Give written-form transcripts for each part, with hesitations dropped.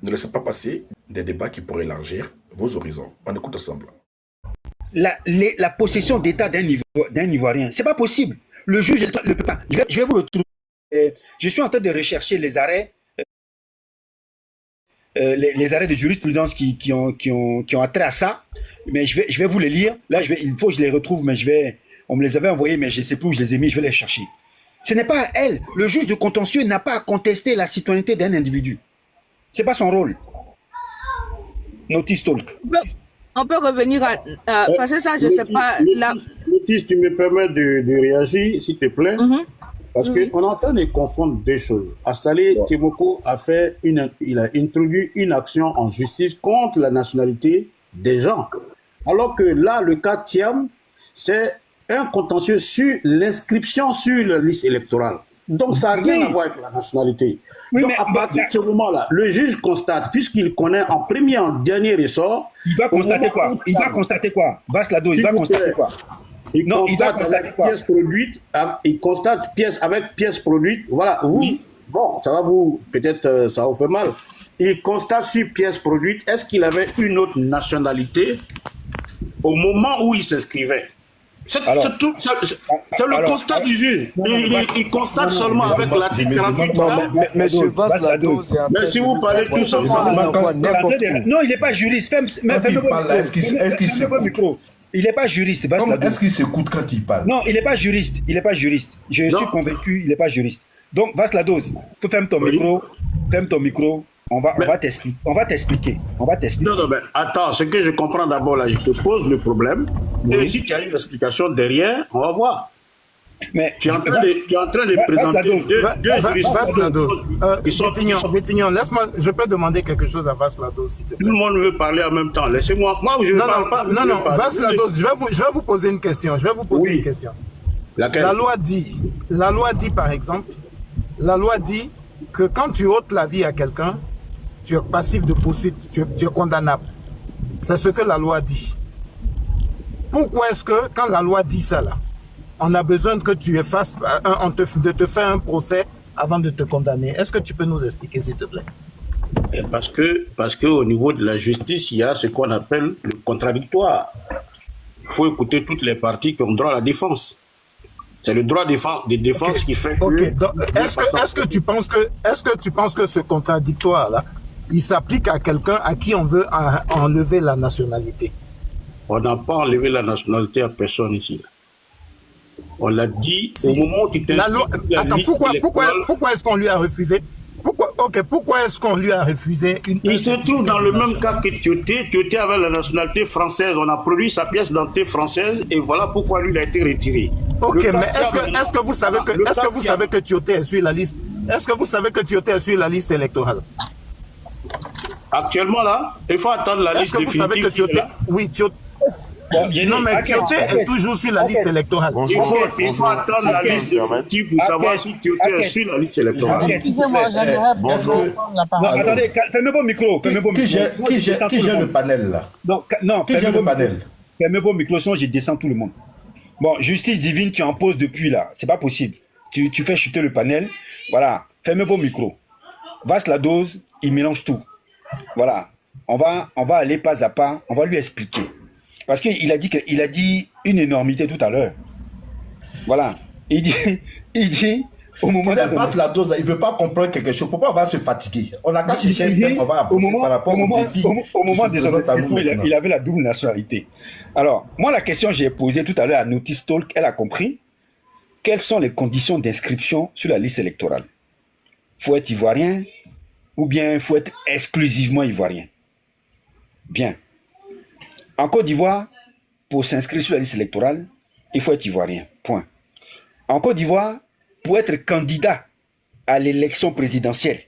Ne laissez pas passer des débats qui pourraient élargir vos horizons. On écoute ensemble. La possession d'État d'un Ivoirien, c'est pas possible. Le juge ne peut pas. Je vais vous retrouver. Je suis en train de rechercher les arrêts, les arrêts de jurisprudence qui ont attrait à ça. Mais je vais vous les lire. Là, il faut que je les retrouve, mais on me les avait envoyés, mais je ne sais plus où je les ai mis. Je vais les chercher. Ce n'est pas à elle. Le juge de contentieux n'a pas à contester la citoyenneté d'un individu. C'est pas son rôle. Notice talk. On peut revenir à parce que ça, je ne sais pas. Notice, tu me permets de réagir, s'il te plaît. Parce qu'on est en train de confondre deux choses. Astale Timoko il a introduit une action en justice contre la nationalité des gens. Alors que là, le cas Thiam, c'est un contentieux sur l'inscription sur la liste électorale. Donc, ça n'a rien à voir avec la nationalité. Oui, donc, à partir de ce moment-là, le juge constate, puisqu'il connaît en premier et en dernier ressort... Il va constater quoi? Il va constater quoi? Vaslado, il va constater quoi? Il constate avec pièce produite, il constate pièce avec pièce produite. Voilà, vous, oui. Bon, ça va vous, peut-être, ça vous fait mal. Il constate sur pièce produite, est-ce qu'il avait une autre nationalité au moment où il s'inscrivait? C'est le constat du juge. Il constate seulement avec l'article 48. Monsieur Vaslado, mais si vous parlez tout simplement... Non, il n'est pas juriste. Il n'est pas juriste. Est-ce qu'il s'écoute quand il parle? Non, il n'est pas juriste. Il n'est pas juriste. Je suis convaincu, il n'est pas juriste. Donc, Vaslado, ferme ton micro. Ferme ton micro. On va t'expliquer. Non, mais attends, ce que je comprends d'abord là, je te pose le problème. Oui. Et si tu as une explication derrière, on va voir. Mais tu es en train de présenter deux juristes. Bétignon, laisse-moi, je peux demander quelque chose à Vaslado, s'il te plaît. Tout le monde veut parler en même temps. Laissez-moi. Moi, je ne parle pas. Non, Vaslado, je vais vous poser une question. Une question. Laquelle? La loi dit, par exemple, que quand tu ôtes la vie à quelqu'un, tu es passif de poursuite, tu es condamnable. C'est ce que la loi dit. Pourquoi est-ce que, quand la loi dit ça, là, on a besoin que tu fasses, de te faire un procès avant de te condamner? Est-ce que tu peux nous expliquer, s'il te plaît? Parce que au niveau de la justice, il y a ce qu'on appelle le contradictoire. Il faut écouter toutes les parties qui ont droit à la défense. C'est le droit de défense qui fait que... Est-ce que tu penses que ce contradictoire-là, il s'applique à quelqu'un à qui on veut enlever la nationalité? On n'a pas enlevé la nationalité à personne ici. On l'a dit au moment où tu t'inscris. Attends, pourquoi est-ce qu'on lui a refusé? Pourquoi est-ce qu'on lui a refusé Il se trouve dans le même cas que Tioté. Tioté avait la nationalité française. On a produit sa pièce d'identité française et voilà pourquoi lui il a été retiré. Ok, mais est-ce que vous savez que Tioté est sur la liste? Est-ce que vous savez que Tioté est sur la liste électorale? Actuellement là, il faut attendre la liste définitive. Est-ce que vous savez que Tioté... Oui, Tioté... Non, mais Tioté est toujours sur la liste électorale. Il faut attendre la liste définitive pour savoir si Tioté est sur la liste électorale. Excusez-moi, j'aimerais prendre la parole. Non, attendez, fermez vos micros. Qui gère le panel là? Non, qui gère le panel? Fermez vos micros, sinon je descends tout le monde. Bon, justice divine, tu en poses depuis là. C'est pas possible. Tu fais chuter le panel. Voilà. Fermez vos micros. Vaslado, il mélange tout. Voilà. On va aller pas à pas. On va lui expliquer. Parce qu'il a dit une énormité tout à l'heure. Voilà. Il dit au moment Vaslado, il ne veut pas comprendre quelque chose. Pourquoi on va se fatiguer? On a qu'à chercher un thème, on va avancer par rapport au défi. Au moment des inscriptions, il avait la double nationalité. Alors, moi, la question que j'ai posée tout à l'heure à Notice Talk, elle a compris. Quelles sont les conditions d'inscription sur la liste électorale? Faut être ivoirien ou bien faut être exclusivement ivoirien? Bien. En Côte d'Ivoire, pour s'inscrire sur la liste électorale, il faut être ivoirien. Point. En Côte d'Ivoire, pour être candidat à l'élection présidentielle,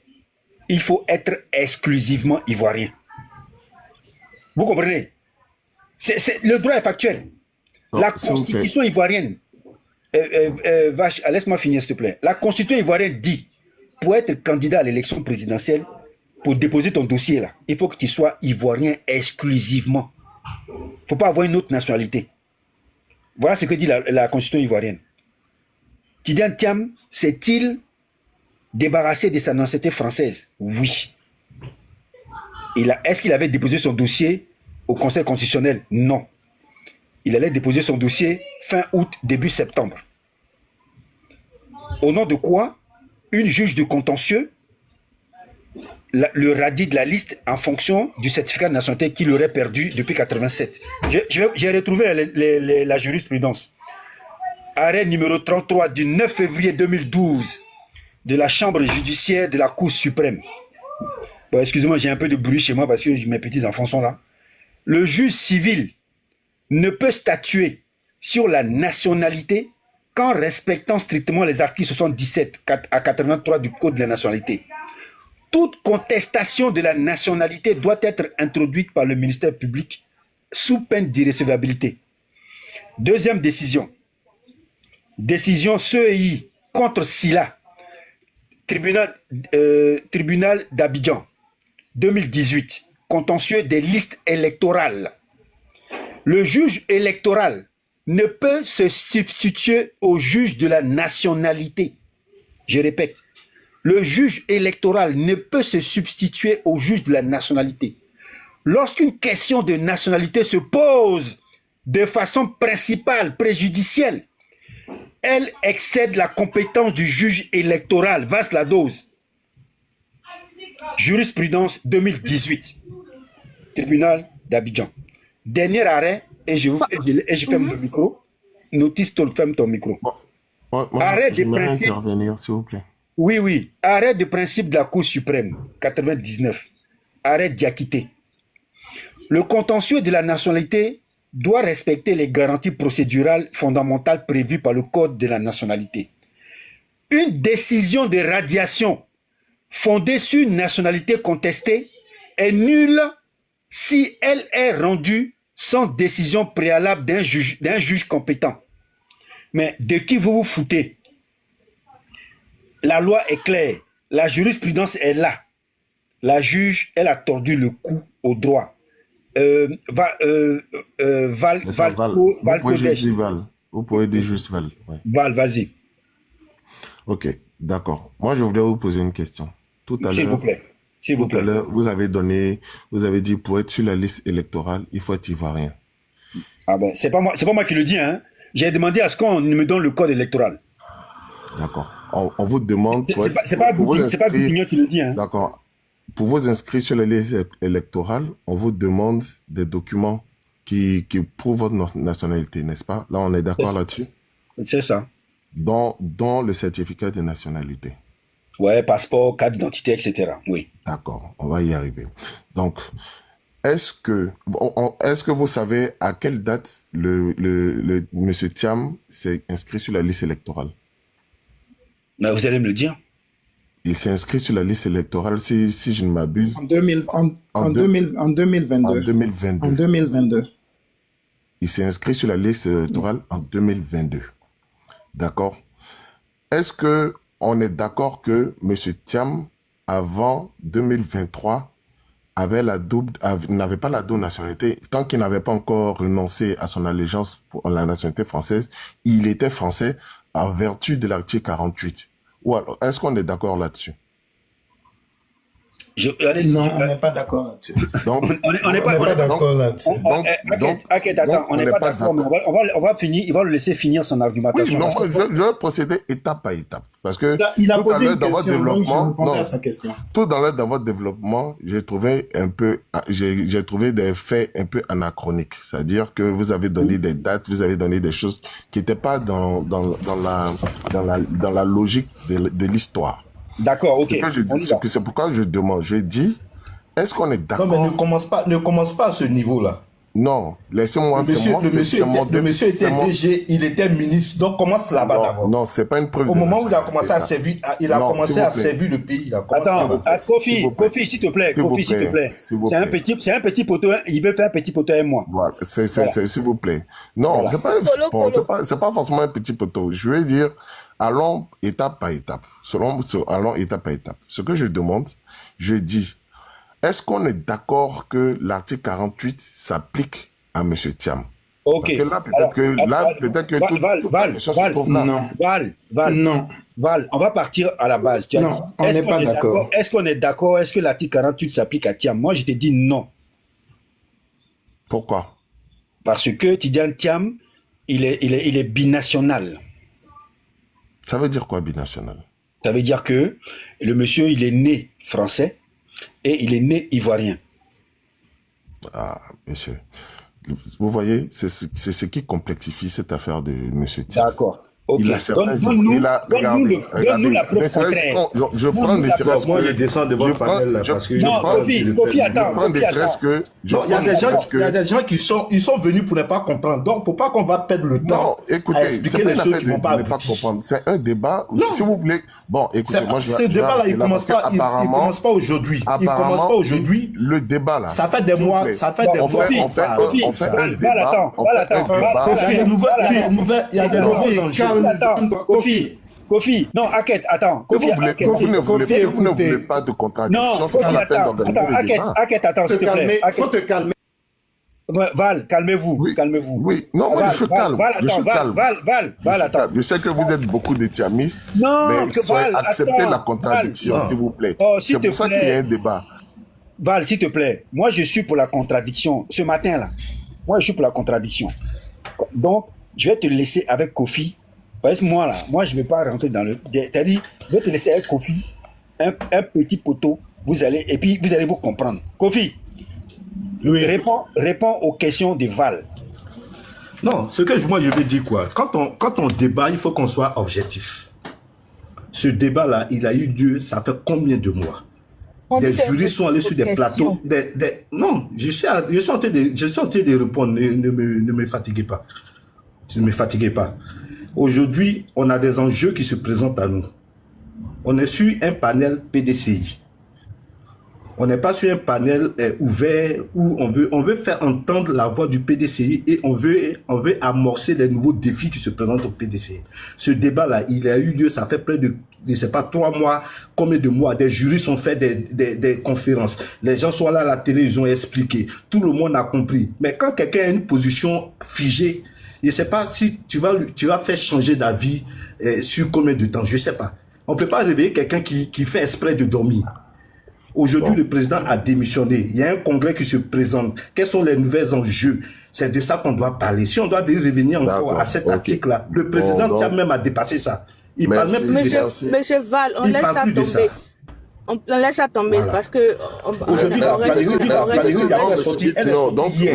il faut être exclusivement ivoirien. Vous comprenez? Le droit est factuel. La constitution ivoirienne, laisse-moi finir s'il te plaît. La constitution ivoirienne dit, pour être candidat à l'élection présidentielle, pour déposer ton dossier là, il faut que tu sois ivoirien exclusivement. Il ne faut pas avoir une autre nationalité. Voilà ce que dit la constitution ivoirienne. Tidiane Thiam s'est-il débarrassé de sa nationalité française? Oui. Est-ce qu'il avait déposé son dossier au Conseil constitutionnel? Non. Il allait déposer son dossier fin août, début septembre. Au nom de quoi? Une juge de contentieux le radie de la liste en fonction du certificat de nationalité qu'il aurait perdu depuis 87. J'ai retrouvé la jurisprudence. Arrêt numéro 33 du 9 février 2012 de la Chambre judiciaire de la Cour suprême. Bon, excusez-moi, j'ai un peu de bruit chez moi parce que mes petits-enfants sont là. Le juge civil ne peut statuer sur la nationalité qu'en respectant strictement les articles 77 à 83 du Code de la nationalité. Toute contestation de la nationalité doit être introduite par le ministère public sous peine d'irrecevabilité. Deuxième décision. Décision CEI contre Silla. Tribunal d'Abidjan. 2018. Contentieux des listes électorales. Le juge électoral ne peut se substituer au juge de la nationalité. Je répète. Le juge électoral ne peut se substituer au juge de la nationalité. Lorsqu'une question de nationalité se pose de façon principale, préjudicielle, elle excède la compétence du juge électoral. Vasse la dose. Jurisprudence 2018. Tribunal d'Abidjan. Dernier arrêt, et je ferme le micro. Notice, ferme ton micro. Bon, moi, arrêt de principe. Intervenir, s'il vous plaît. Oui. Arrêt de principe de la Cour suprême, 99. Arrêt Diakité. Le contentieux de la nationalité doit respecter les garanties procédurales fondamentales prévues par le Code de la nationalité. Une décision de radiation fondée sur une nationalité contestée est nulle si elle est rendue sans décision préalable d'un juge compétent. Mais de qui vous vous foutez? La loi est claire, la jurisprudence est là. La juge, elle a tordu le cou au droit. Vous pouvez dire juste Val. Ouais. Val, vas-y. Ok, d'accord. Moi, je voudrais vous poser une question. Tout à S'il vous plaît. Tout à l'heure, vous avez dit pour être sur la liste électorale, il faut être ivoirien. Ah ben, c'est pas moi qui le dis, hein. J'ai demandé à ce qu'on me donne le code électoral. D'accord. On vous demande... C'est pas Boutignon qui le dit, hein. D'accord. Pour vous inscrire sur la liste électorale, on vous demande des documents qui prouvent votre nationalité, n'est-ce pas? Là, on est d'accord là-dessus? C'est ça. Dans le certificat de nationalité. Ouais, passeport, carte d'identité, etc. Oui. D'accord, on va y arriver. Donc, est-ce que vous savez à quelle date le monsieur Thiam s'est inscrit sur la liste électorale? Mais vous allez me le dire. Il s'est inscrit sur la liste électorale, si je ne m'abuse. En 2022. En 2022. Il s'est inscrit sur la liste électorale en 2022. D'accord. Est-ce que on est d'accord que M. Thiam, avant 2023, n'avait pas la double nationalité? Tant qu'il n'avait pas encore renoncé à son allégeance pour la nationalité française, il était français en vertu de l'article 48. Ou alors, est-ce qu'on est d'accord là-dessus? Non, on n'est pas d'accord là-dessus. Donc, on n'est pas d'accord là-dessus. Attends, on n'est pas d'accord, mais on va finir, il va le laisser finir son argumentation. Oui, non, je vais procéder étape par étape. Parce que il a tout à posé l'heure une dans votre question, donc développement, je répondais à sa question. Tout à l'heure dans votre développement, j'ai trouvé des faits un peu anachroniques. C'est-à-dire que vous avez donné des dates, vous avez donné des choses qui n'étaient pas dans la logique de l'histoire. D'accord, ok. C'est pourquoi je demande, je dis, est-ce qu'on est d'accord? Non, mais ne commence pas à ce niveau-là. Non, laissez-moi. Le monsieur était DG, il était ministre, donc commence là-bas d'abord. Non, c'est pas une preuve. Au moment où il a commencé à servir, servir le pays. Attends, Kofi, s'il te plaît. Kofi, s'il te plaît. C'est un petit poteau, il veut faire un petit poteau et moi. Voilà, s'il vous plaît. Non, voilà. C'est pas forcément un petit poteau. Je veux dire, allons étape par étape. Allons étape par étape. Ce que je demande, je dis, est-ce qu'on est d'accord que l'article 48 s'applique à M. Thiam? Ok. Parce que là, peut-être que toute la question se trouve là. Non. Val, Val, on va partir à la base. Tu as Non, dit, on n'est pas d'accord. Est-ce qu'on est d'accord? Est-ce que l'article 48 s'applique à Thiam? Moi, je te dis non. Pourquoi? Parce que Tidiane Thiam, il est binational. Ça veut dire quoi, binational? Ça veut dire que le monsieur, il est né français et il est né ivoirien. Ah, monsieur. Vous voyez, c'est ce qui complexifie cette affaire de monsieur Thiam. D'accord. Ok. Il a certains... Donne-nous la preuve contraire. Je prends des stress. Moi, je descends devant le panel là parce que Non, Kofi, attends. Je prends des stress que... Non, il y a des gens qui sont venus pour ne pas comprendre. Donc, il ne faut pas qu'on va perdre le temps Non, écoutez, à expliquer les choses qui ne vont pas comprendre. C'est un débat, si vous voulez... Bon, écoutez, moi, ce débat-là, il ne commence pas aujourd'hui. Il ne commence pas aujourd'hui. Le débat, là... Ça fait des mois. Ça fait des mois. On fait un débat. Il y a des nouveaux enjeux. Kofi, non, attends. Vous ne voulez pas de contradiction. Non, c'est qu'on appelle d'organiser le débat. Attends, s'il te plaît. Faut te calmer. Val, calmez-vous. Oui, non, moi je suis calme. Val, attends. Je sais que vous êtes beaucoup de thiamistes, Non, mais acceptez la contradiction, s'il vous plaît. C'est pour ça qu'il y a un débat. Val, s'il te plaît, moi je suis pour la contradiction. Ce matin-là, moi je suis pour la contradiction. Donc, je vais te laisser avec Kofi. Parce que moi, je ne vais pas rentrer dans le... C'est-à-dire, je vais te laisser avec Kofi, un petit poteau, et puis vous allez vous comprendre. Kofi, oui. Réponds aux questions de Val. Non, moi je vais dire quoi. Quand on débat, il faut qu'on soit objectif. Ce débat-là, il a eu lieu, ça fait combien de mois? Des juristes sont allés sur des plateaux. Non, je suis en train de répondre. Ne me fatiguez pas. Ne me fatiguez pas. Aujourd'hui, on a des enjeux qui se présentent à nous. On est sur un panel PDCI. On n'est pas sur un panel ouvert où on veut faire entendre la voix du PDCI et on veut amorcer les nouveaux défis qui se présentent au PDCI. Ce débat-là, il a eu lieu, ça fait près de, je ne sais pas, 3 mois, combien de mois, des juristes ont fait des conférences. Les gens sont là à la télé, ils ont expliqué. Tout le monde a compris. Mais quand quelqu'un a une position figée, je ne sais pas si tu vas faire changer d'avis sur combien de temps, je ne sais pas. On ne peut pas réveiller quelqu'un qui fait exprès de dormir. Aujourd'hui, le président a démissionné. Il y a un congrès qui se présente. Quels sont les nouveaux enjeux? C'est de ça qu'on doit parler. Si on doit revenir encore à cet article-là, le président Thiam même a dépassé ça. Il parle même plus de ça. Monsieur Val, on laisse ça tomber. On laisse ça tomber parce que aujourd'hui,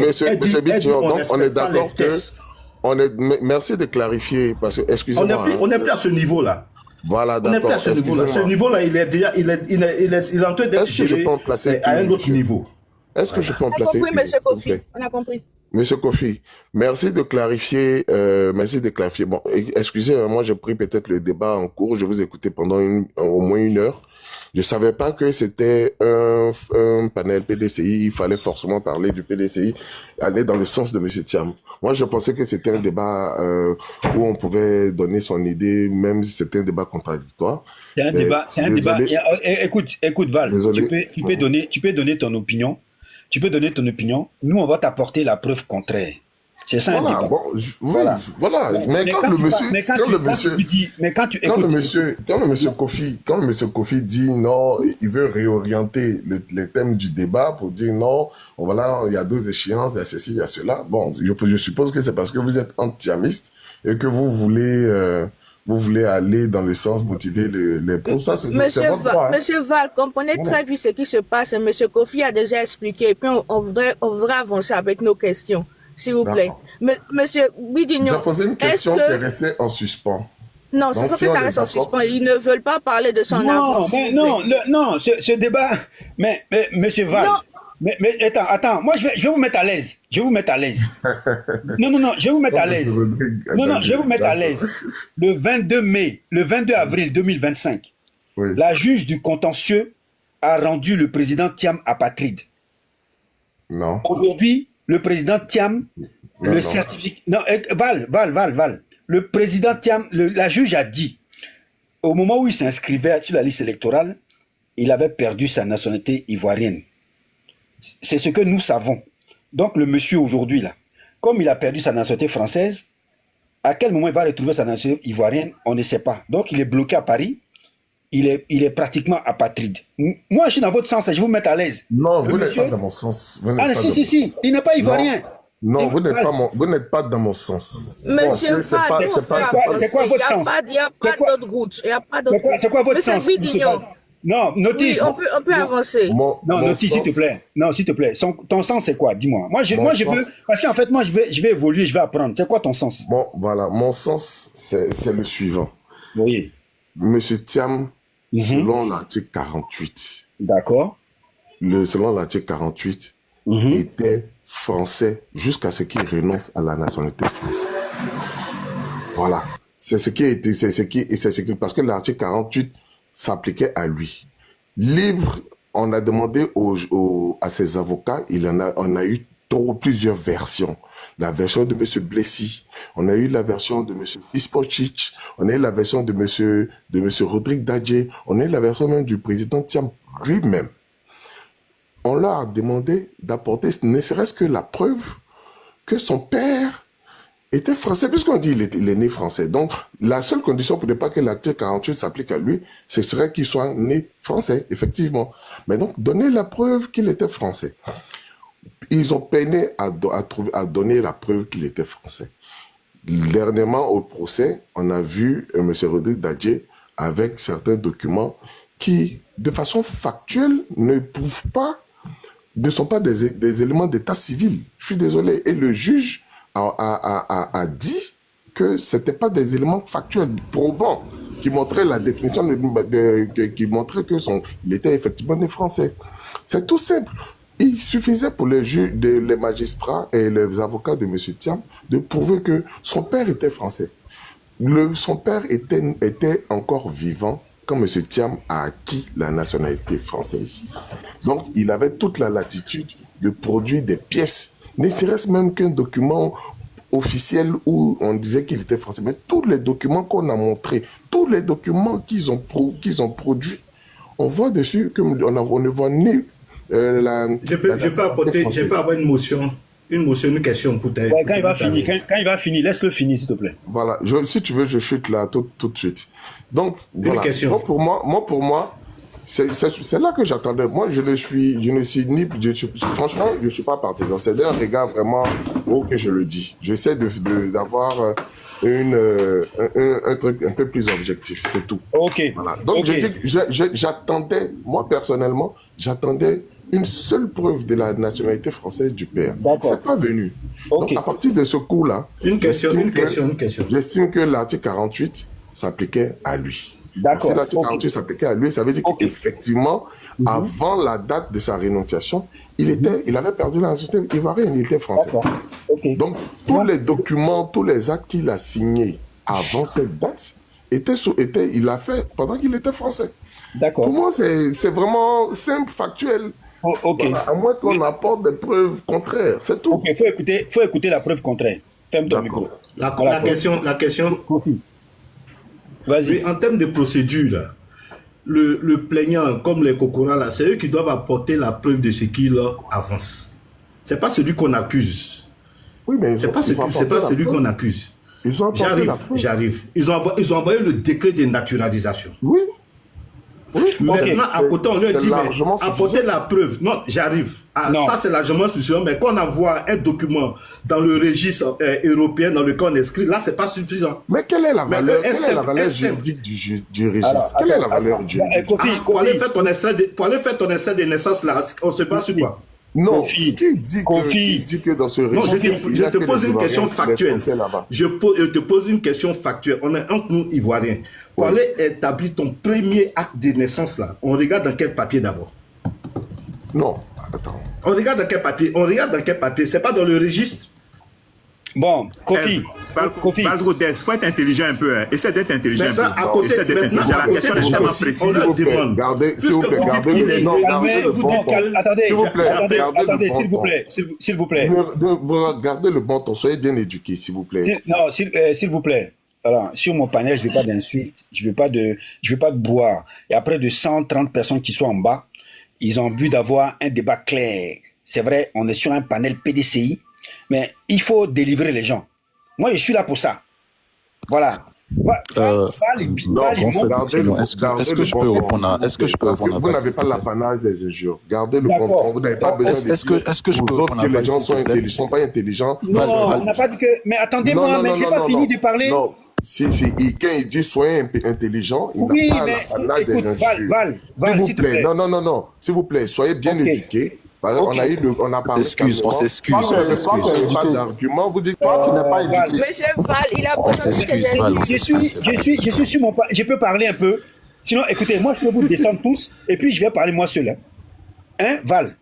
monsieur Bition, donc on est d'accord que merci de clarifier parce que excusez-moi. On n'est plus à ce niveau-là. Voilà, d'accord. On n'est plus à ce niveau-là. Ce niveau-là, il est en train d'être géré à un autre niveau. Est-ce que je peux en placer? Oui, monsieur Kofi, on a compris. Monsieur Kofi, merci de clarifier. Bon, excusez, moi j'ai pris peut-être le débat en cours. Je vous écoutais pendant au moins 1 heure. Je savais pas que c'était un panel PDCI. Il fallait forcément parler du PDCI, aller dans le sens de Monsieur Thiam. Moi, je pensais que c'était un débat où on pouvait donner son idée, même si c'était un débat contradictoire. C'est un débat. Écoute, Val. Tu peux donner ton opinion. Nous, on va t'apporter la preuve contraire. C'est ça un débat. Bon, voilà. Mais quand le monsieur Kofi dit non, il veut réorienter les thèmes du débat pour dire non, voilà, il y a 2 échéances, il y a ceci, il y a cela. Bon, je suppose que c'est parce que vous êtes anti-thiamiste et que vous voulez aller dans le sens motiver les pour ça, c'est votre droit. Monsieur Val, comprenez très bien ce qui se passe. Monsieur Kofi a déjà expliqué et puis on voudrait avancer avec nos questions. S'il vous plaît. Monsieur Bidignon. J'ai posé une question qui est restée en suspens. Non, c'est pas que ça reste en suspens. Ils ne veulent pas parler de son avance. Non, ce débat. Mais monsieur Val. Non. Mais attends, moi je vais vous mettre à l'aise. Non, je vais vous mettre à l'aise. Je vais vous mettre à l'aise. Le 22 avril 2025, la juge du contentieux a rendu le président Thiam apatride. Non. Aujourd'hui, le président Thiam, certificat... Non, Val. Le président Thiam, la juge a dit, au moment où il s'inscrivait sur la liste électorale, il avait perdu sa nationalité ivoirienne. C'est ce que nous savons. Donc le monsieur aujourd'hui, là, comme il a perdu sa nationalité française, à quel moment il va retrouver sa nationalité ivoirienne, on ne sait pas. Donc, il est bloqué à Paris. Il est pratiquement apatride. Moi, je suis dans votre sens, je vais vous mettre à l'aise. Non, vous n'êtes pas dans mon sens. Si, il n'est pas ivoirien. Non, vous n'êtes pas dans mon sens. Monsieur Fad, c'est quoi votre sens? Il n'y a pas d'autre route. C'est quoi votre sens? Non, Notice. Oui, on peut avancer. Non, Notice, s'il te plaît. Non, s'il te plaît. Ton sens, c'est quoi? Dis-moi. Moi, je veux. Parce qu'en fait, moi, je vais évoluer, je vais apprendre. C'est quoi ton sens? Bon, voilà. Mon sens, c'est le suivant. Oui. Monsieur Thiam, selon l'article 48. D'accord. Selon l'article 48, était français jusqu'à ce qu'il renonce à la nationalité française. Voilà. Parce que l'article 48 s'appliquait à lui. Libre, on a demandé à ses avocats, on a eu plusieurs versions. La version de M. Blessy, on a eu la version de M. Ispochich, on a eu la version de M. Rodrigue Dadje, on a eu la version même du président Thiam lui-même. On leur a demandé d'apporter ne serait-ce que la preuve que son père était français, puisqu'on dit il est né français. Donc, la seule condition pour ne pas que l'article 48 s'applique à lui, ce serait qu'il soit né français, effectivement. Mais donc, donner la preuve qu'il était français. Ils ont peiné à donner la preuve qu'il était français. Dernièrement, au procès, on a vu M. Rodrigue Dadje avec certains documents qui, de façon factuelle, ne sont pas des éléments d'état civil. Je suis désolé. Et le juge a dit que ce n'était pas des éléments factuels probants qui montraient la définition, qui montraient qu'il était effectivement né français. C'est tout simple. Il suffisait pour les juges, les magistrats et les avocats de M. Thiam de prouver que son père était français. Son père était encore vivant quand M. Thiam a acquis la nationalité française. Donc, il avait toute la latitude de produire des pièces, ne serait-ce même qu'un document officiel où on disait qu'il était français. Mais tous les documents qu'on a montrés, tous les documents qu'ils ont produits, on voit dessus qu'on ne voit ni je peux avoir une question pour ta... Quand il va finir, laisse-le finir, s'il te plaît. Voilà, si tu veux, je chute là tout de suite. Donc, voilà. Pour moi, c'est là que j'attendais. Moi, franchement, je ne suis pas partisan. C'est d'un regard vraiment haut que je le dis. J'essaie d'avoir un truc un peu plus objectif, c'est tout. Ok. Voilà. Donc, j'attendais, moi personnellement, une seule preuve de la nationalité française du père. C'est pas venu. Okay. Donc, à partir de ce coup-là, une question. J'estime que l'article 48 s'appliquait à lui. D'accord. Si l'article 48 s'appliquait à lui, ça veut dire qu'effectivement, avant la date de sa rénonciation, il avait perdu la nationalité ivoirienne, il était français. Okay. Donc, tous les documents, tous les actes qu'il a signés avant cette date, il l'a fait pendant qu'il était français. D'accord. Pour moi, c'est vraiment simple, factuel. Voilà, à moins qu'on apporte des preuves contraires, c'est tout. Ok, faut écouter la preuve contraire. Ferme ton micro. La question. Vas-y. Oui, en termes de procédure, là, le plaignant, comme les cocoras, là, c'est eux qui doivent apporter la preuve de ce qu'il avance. C'est pas celui qu'on accuse. Oui, mais c'est pas celui qu'on accuse. J'arrive. Ils ont envoyé le décret de naturalisation. Oui. Maintenant, à côté, on lui a dit, mais apportez la preuve. Non, j'arrive. Ça, c'est largement suffisant. Mais quand on envoie un document dans le registre européen dans lequel on inscrit, là, c'est pas suffisant. Mais quelle est la valeur juridique du registre? Quelle est la valeur juridique? Pour aller faire ton extrait de naissance, là, on se passe sur quoi? Non, qui dit que dans ce registre... Non, je te pose une question factuelle. Je te pose une question factuelle. On est entre nous, Ivoiriens. Pour aller établir ton premier acte de naissance, là, on regarde dans quel papier d'abord? Non, attends. On regarde dans quel papier? C'est pas dans le registre? Bon, Kofi. Valdrodez, faut être intelligent un peu. Essaie d'être intelligent un peu. À côté, la question est extrêmement précise. On le demande. Gardez, s'il vous plaît, Attendez, s'il vous plaît. Vous gardez le bon ton, soyez bien éduqués, s'il vous plaît. Non, s'il vous plaît. Alors, sur mon panel, je ne veux pas d'insultes, je ne veux pas de boire. Il y a près de 130 personnes qui sont en bas. Ils ont envie d'avoir un débat clair. C'est vrai, on est sur un panel PDCI. Mais il faut délivrer les gens. Moi, je suis là pour ça. Voilà. Est-ce que je peux répondre à vous n'avez pas l'apanage des injures. Gardez le contrôle. Vous n'avez pas besoin de dire est-ce que je peux répondre à les gens sont pas intelligents. Non, on n'a pas dit que... Mais attendez-moi, mais je n'ai pas fini de parler. Non. Quand il dit soyez intelligent, il n'a pas l'apanage des injures. S'il vous plaît, non. S'il vous plaît, soyez bien éduqués. On a parlé. On s'excuse. Pas d'argument. Vous dites toi, tu n'es pas éduqué. Monsieur Val, il a besoin de ses je suis sur mon pas. Je peux parler un peu. Sinon, écoutez, moi, je peux vous descendre tous et puis je vais parler moi seul. Hein, Val,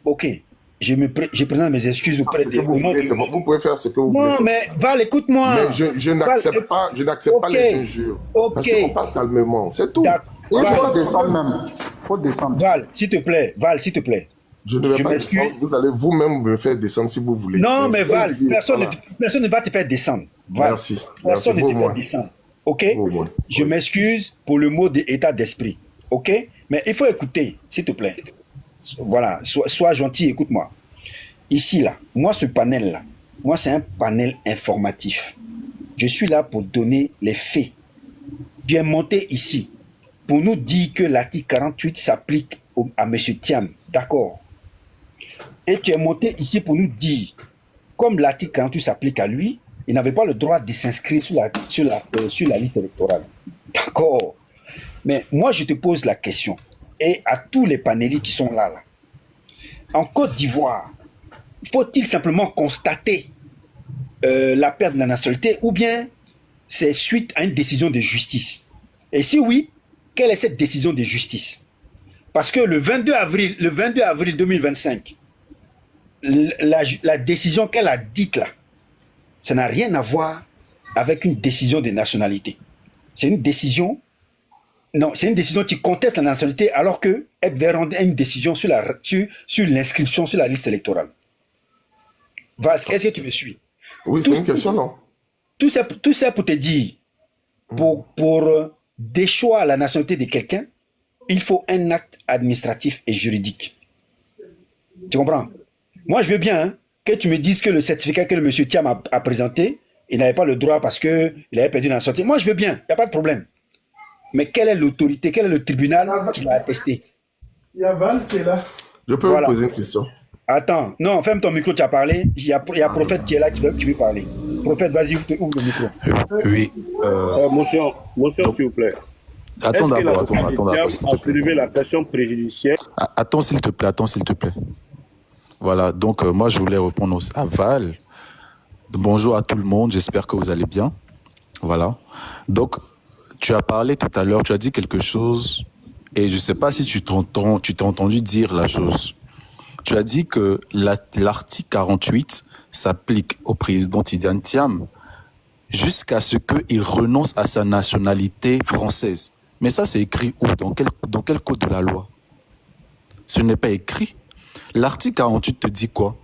ok. Je présente mes excuses auprès des... Vous pouvez faire ce que vous voulez. Non, mais Val, écoute-moi. Mais je n'accepte pas les injures. Parce qu'on parle calmement. C'est tout. Il faut descendre même. Faut descendre. Val, s'il te plaît. Je ne vais pas descendre. Vous allez vous-même me faire descendre si vous voulez. Non, mais Val, personne ne va te faire descendre. Val, merci. Personne ne te fait descendre. Ok? Je m'excuse pour le mot d'état d'esprit. Ok? Mais il faut écouter, s'il te plaît. Voilà, sois gentil, écoute-moi. Ici, là, moi, ce panel-là, moi, c'est un panel informatif. Je suis là pour donner les faits. Tu es monté ici pour nous dire que l'article 48 s'applique à M. Thiam. D'accord. Et tu es monté ici pour nous dire, comme l'article 48 s'applique à lui, il n'avait pas le droit de s'inscrire sur la liste électorale. D'accord. Mais moi, je te pose la question, et à tous les panélistes qui sont là. En Côte d'Ivoire, faut-il simplement constater la perte de la nationalité ou bien c'est suite à une décision de justice? Et si oui, quelle est cette décision de justice? Parce que le 22 avril 2025, la décision qu'elle a dite là, ça n'a rien à voir avec une décision de nationalité. C'est une décision... Non, c'est une décision qui conteste la nationalité alors qu'elle devait rendre une décision sur l'inscription sur la liste électorale. Est-ce que tu me suis? Oui, c'est une question, non? Tout ça pour te dire, pour déchoir la nationalité de quelqu'un, il faut un acte administratif et juridique. Tu comprends? Moi, je veux bien que tu me dises que le certificat que le monsieur Thiam a présenté, il n'avait pas le droit parce qu'il avait perdu la nationalité. Moi, je veux bien, il n'y a pas de problème. Mais quelle est l'autorité, quel est le tribunal qui l'a attesté? Il y a Val qui est là. Je peux vous poser une question? Attends, non, ferme ton micro, tu as parlé. Il y a Prophète qui est là, tu veux parler. Prophète, vas-y, ouvre le micro. Oui. Motion, s'il vous plaît. Attends d'abord, a soulevé la question préjudicielle. Attends, s'il te plaît. Voilà, donc moi, je voulais répondre à Val. Bonjour à tout le monde, j'espère que vous allez bien. Voilà. Donc, tu as parlé tout à l'heure, tu as dit quelque chose, et je ne sais pas si tu t'es entendu dire la chose. Tu as dit que l'article 48 s'applique au président Tidiane Thiam jusqu'à ce qu'il renonce à sa nationalité française. Mais ça, c'est écrit où? Dans quel code de la loi? Ce n'est pas écrit. L'article 48 te dit quoi?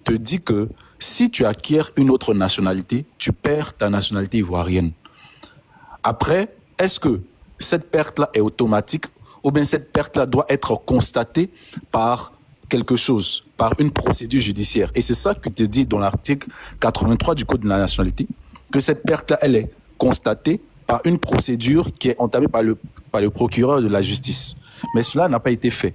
Te dit que si tu acquiers une autre nationalité, tu perds ta nationalité ivoirienne. Après, est-ce que cette perte-là est automatique ou bien cette perte-là doit être constatée par quelque chose, par une procédure judiciaire? Et c'est ça que te dit dans l'article 83 du Code de la nationalité, que cette perte-là, elle est constatée par une procédure qui est entamée par le procureur de la justice. Mais cela n'a pas été fait.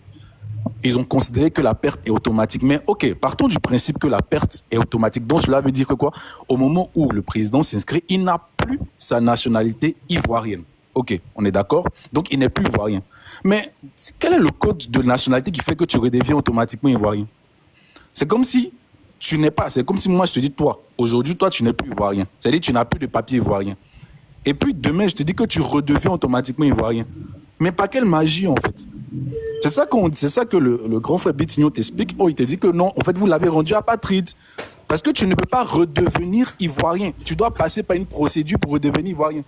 Ils ont considéré que la perte est automatique. Mais ok, partons du principe que la perte est automatique. Donc cela veut dire que quoi? Au moment où le président s'inscrit, il n'a plus sa nationalité ivoirienne. Ok, on est d'accord? Donc il n'est plus ivoirien. Mais quel est le code de nationalité qui fait que tu redeviens automatiquement ivoirien? C'est comme si tu n'es pas. C'est comme si moi je te dis, toi, aujourd'hui, toi, tu n'es plus ivoirien. C'est-à-dire que tu n'as plus de papier ivoirien. Et puis demain, je te dis que tu redeviens automatiquement ivoirien. Mais par quelle magie, en fait? C'est ça que le grand frère Bitigno t'explique. Oh, il te dit que non, en fait, vous l'avez rendu apatride. Parce que tu ne peux pas redevenir ivoirien. Tu dois passer par une procédure pour redevenir ivoirien.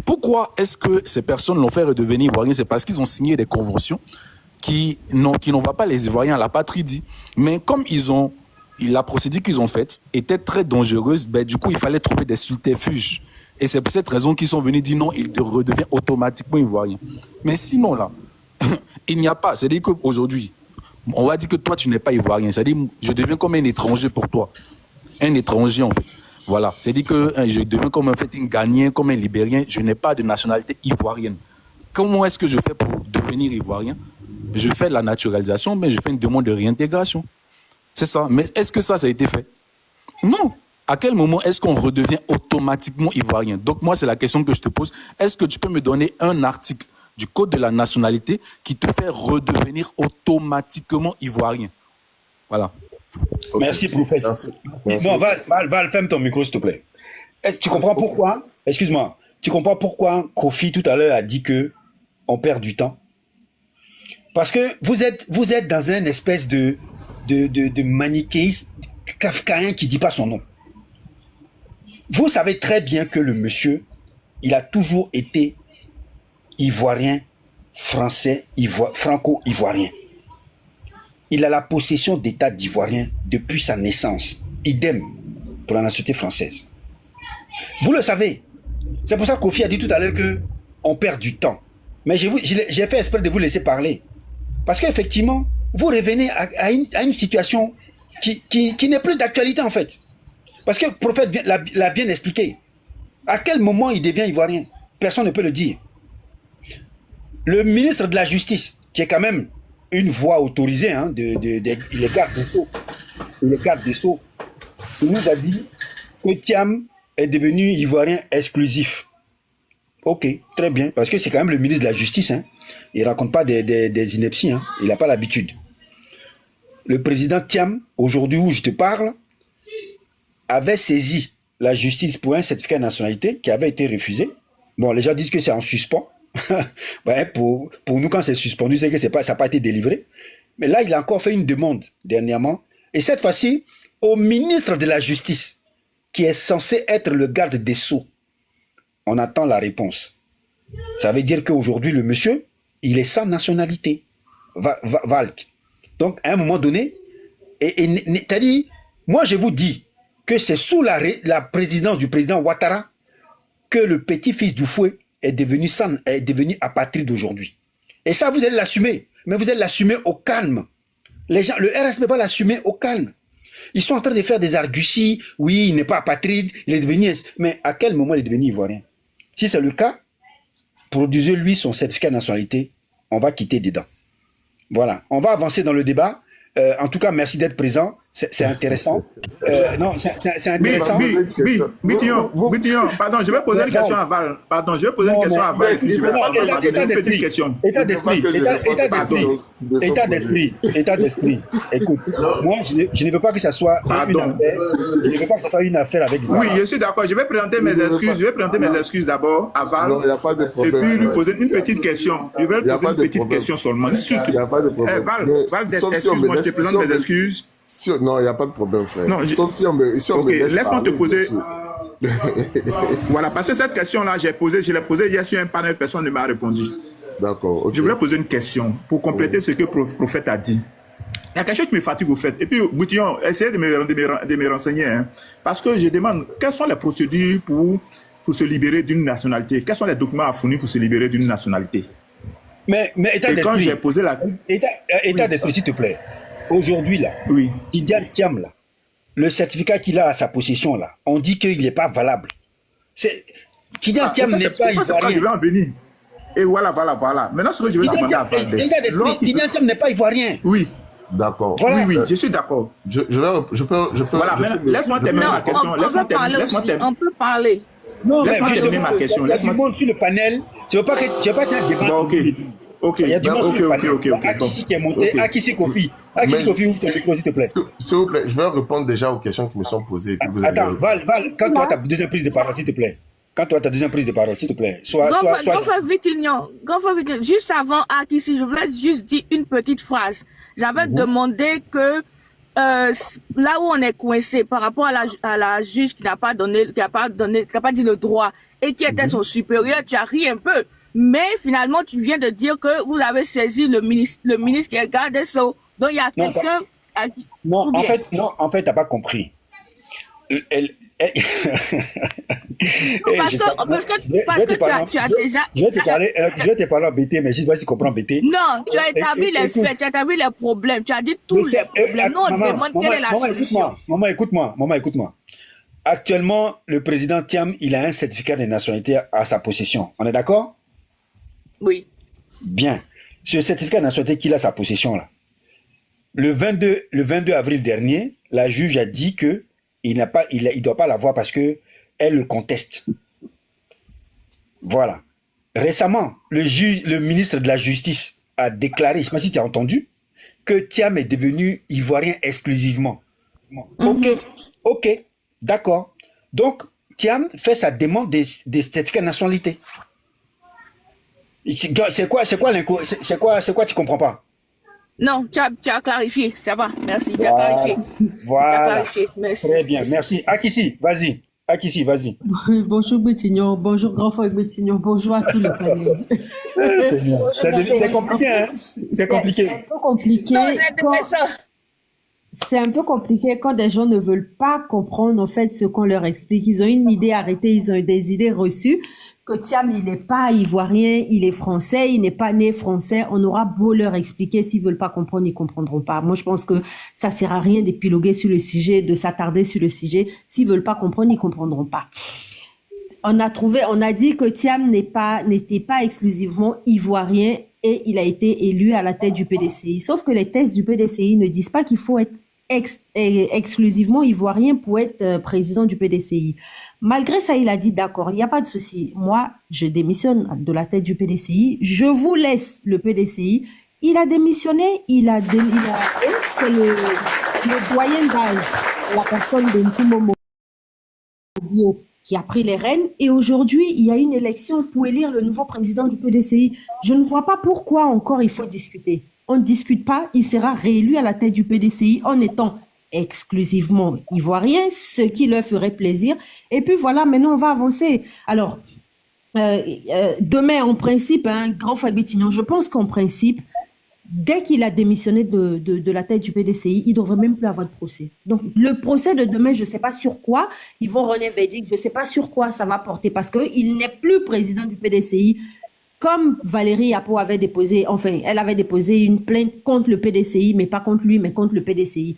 Pourquoi est-ce que ces personnes l'ont fait redevenir ivoirien? C'est parce qu'ils ont signé des conventions qui n'envoient pas les Ivoiriens à l'apatridie. Mais comme la procédure qu'ils ont faite était très dangereuse, du coup, il fallait trouver des subterfuges. Et c'est pour cette raison qu'ils sont venus dire non, il redevient automatiquement ivoirien. Mais sinon, là, il n'y a pas. C'est-à-dire qu'aujourd'hui, On va dire que toi, tu n'es pas ivoirien. C'est-à-dire, je deviens comme un étranger pour toi. Un étranger, en fait. Voilà. C'est-à-dire que je deviens comme en fait un Ghanéen, comme un Libérien. Je n'ai pas de nationalité ivoirienne. Comment est-ce que je fais pour devenir ivoirien? Je fais la naturalisation, mais je fais une demande de réintégration. C'est ça. Mais est-ce que ça a été fait? Non. À quel moment est-ce qu'on redevient automatiquement ivoirien? Donc moi, c'est la question que je te pose. Est-ce que tu peux me donner un article du Code de la nationalité qui te fait redevenir automatiquement ivoirien? Voilà. Okay. Merci, prophète. Merci. Non, Val, ferme ton micro, s'il te plaît. Tu comprends pourquoi? Excuse-moi. Tu comprends pourquoi Kofi, tout à l'heure, a dit que on perd du temps? Parce que vous êtes dans une espèce de manichéisme kafkaïen qui ne dit pas son nom. Vous savez très bien que le monsieur, il a toujours été ivoirien, français, franco-ivoirien. Il a la possession d'état d'ivoirien depuis sa naissance. Idem pour la nationalité française. Vous le savez. C'est pour ça que Kofi a dit tout à l'heure qu'on perd du temps. Mais j'ai fait exprès de vous laisser parler. Parce qu'effectivement, vous revenez à une situation qui n'est plus d'actualité en fait. Parce que le prophète l'a bien expliqué. À quel moment il devient ivoirien? Personne ne peut le dire. Le ministre de la Justice, qui est quand même une voix autorisée, hein, il est garde des Sceaux. Il est garde des Sceaux. Il nous a dit que Thiam est devenu ivoirien exclusif. Ok, très bien. Parce que c'est quand même le ministre de la Justice. Hein. Il ne raconte pas des inepties. Hein. Il n'a pas l'habitude. Le président Thiam, aujourd'hui où je te parle, avait saisi la justice pour un certificat de nationalité qui avait été refusé. Bon, les gens disent que c'est en suspens. Ouais, pour nous, quand c'est suspendu, c'est que ça n'a pas été délivré. Mais là, il a encore fait une demande dernièrement. Et cette fois-ci, au ministre de la Justice, qui est censé être le garde des Sceaux, on attend la réponse. Ça veut dire qu'aujourd'hui, le monsieur, il est sans nationalité. Valk. Donc, à un moment donné, c'est-à-dire, moi, je vous dis que c'est sous la présidence du président Ouattara que le petit-fils du fouet est devenu apatride d'aujourd'hui. Et ça, vous allez l'assumer. Mais vous allez l'assumer au calme. Les gens, le RS ne va pas l'assumer au calme. Ils sont en train de faire des arguties. Oui, il n'est pas apatride, il est devenu... Mais à quel moment il est devenu ivoirien? Si c'est le cas, produisez-lui son certificat de nationalité. On va quitter dedans. Voilà. On va avancer dans le débat. En tout cas, merci d'être présent. C'est intéressant. Non, c'est intéressant. Bitillon, pardon, je vais poser une question à Val. Pardon, je vais poser une question à Val. Je vais poser une petite question. État d'esprit. Écoute, moi, je ne veux pas que ça soit une affaire. Je ne veux pas que ça soit une affaire avec Val. Oui, je suis d'accord. Je vais présenter mes excuses. Je vais présenter mes excuses d'abord à Val. Non, il n'y a pas de problème. Et puis lui poser une petite question. Je vais lui poser une petite question seulement. Il n'y a pas de problème. Val, excuse-moi, je te présente mes excuses. Non, il n'y a pas de problème, frère. Non, sauf si on me laisse-moi te poser. Voilà, parce que cette question-là, je l'ai posée hier sur un panel, personne ne m'a répondu. D'accord. Okay. Je voulais poser une question pour compléter ce que le prophète a dit. Il y a quelque chose qui me fatigue au fait. Et puis, Boutillon, essayez de me renseigner. Hein, parce que je demande, quelles sont les procédures pour se libérer d'une nationalité? Quels sont les documents à fournir pour se libérer d'une nationalité? Mais état d'esprit. Quand j'ai posé la... État d'esprit, s'il te plaît. Aujourd'hui, là, Tidiane Thiam, là, le certificat qu'il a à sa possession, là, on dit qu'il n'est pas valable. Tidiane Thiam n'est pas ivoirien. Je vais en venir. Et voilà. Maintenant, ce que je veux demander à Val. Tidiane Thiam n'est pas ivoirien. Oui. D'accord. Voilà. Oui, je suis d'accord. Je peux. Voilà, laisse-moi terminer ma question. On peut parler. Non, laisse-moi terminer ma question. Laisse-moi terminer sur le panel. Tu ne veux pas qu'il y ait un débat. Ok. Il y a du monde sur le panel. Akissi qui est monté. Akissi Kofi. Akissi Kofi, ouvre ton micro, s'il te plaît. S'il vous plaît, je vais répondre déjà aux questions qui me sont posées. Attends, Val, quand toi, tu as deuxième prise de parole, s'il te plaît. Grand-frère Vitignon, juste avant Akissi, je voulais juste dire une petite phrase. J'avais demandé que là où on est coincé par rapport à la juge qui n'a pas dit le droit et qui était son supérieur, tu as ri un peu. Mais finalement, tu viens de dire que vous avez saisi le ministre qui est garde des Sceaux. Donc il y a quelqu'un à qui... En fait, t'as pas compris. Parce que tu as déjà... Je vais te parler en BT, mais je ne sais pas si tu comprends BT. Non, tu as établi les faits, tu as établi les problèmes, tu as dit tous les problèmes. Non, on demande quelle est la solution. Maman, écoute-moi. Actuellement, le président Thiam, il a un certificat de nationalité à sa possession. On est d'accord? Oui. Bien. Ce certificat de nationalité qu'il a à sa possession, là, le 22 avril dernier, la juge a dit que il doit pas l'avoir parce que elle le conteste. Voilà. Récemment, le ministre de la Justice a déclaré, je ne sais pas si tu as entendu, que Thiam est devenu ivoirien exclusivement. Ok, d'accord. Donc, Thiam fait sa demande des certificats de nationalité. C'est quoi, tu comprends pas? Non, tu as clarifié, ça va, merci, tu as clarifié. Voilà. Tu as clarifié, merci. Très bien, merci. Akissi, vas-y. Bonjour Bétignon, bonjour grand frère Bétignon, bonjour à tous les panels. C'est compliqué, hein? C'est compliqué. C'est un peu compliqué. Non, c'est intéressant. C'est un peu compliqué quand des gens ne veulent pas comprendre en fait ce qu'on leur explique. Ils ont une idée arrêtée, ils ont des idées reçues. Que Thiam, il n'est pas ivoirien, il est français, il n'est pas né français. On aura beau leur expliquer, s'ils veulent pas comprendre, ils comprendront pas. Moi, je pense que ça sert à rien d'épiloguer sur le sujet, de s'attarder sur le sujet. S'ils veulent pas comprendre, ils comprendront pas. On a dit que Thiam n'était pas exclusivement ivoirien et il a été élu à la tête du PDCI. Sauf que les textes du PDCI ne disent pas qu'il faut être exclusivement ivoirien pour être président du PDCI. Malgré ça, il a dit d'accord, il n'y a pas de souci. Moi, je démissionne de la tête du PDCI. Je vous laisse le PDCI. Il a démissionné. C'est le doyen d'âge, la personne de Nkumomo qui a pris les rênes. Et aujourd'hui, il y a une élection pour élire le nouveau président du PDCI. Je ne vois pas pourquoi encore il faut discuter. On ne discute pas, il sera réélu à la tête du PDCI en étant exclusivement ivoirien, ce qui leur ferait plaisir. Et puis voilà, maintenant on va avancer. Alors, demain, en principe, grand frère Bétignon, je pense qu'en principe, dès qu'il a démissionné de la tête du PDCI, il ne devrait même plus avoir de procès. Donc, le procès de demain, je ne sais pas sur quoi, ils vont rendre un verdict, je ne sais pas sur quoi ça va porter, parce qu'il n'est plus président du PDCI. Comme Valérie Yapo avait déposé, elle avait déposé une plainte contre le PDCI, mais pas contre lui, mais contre le PDCI,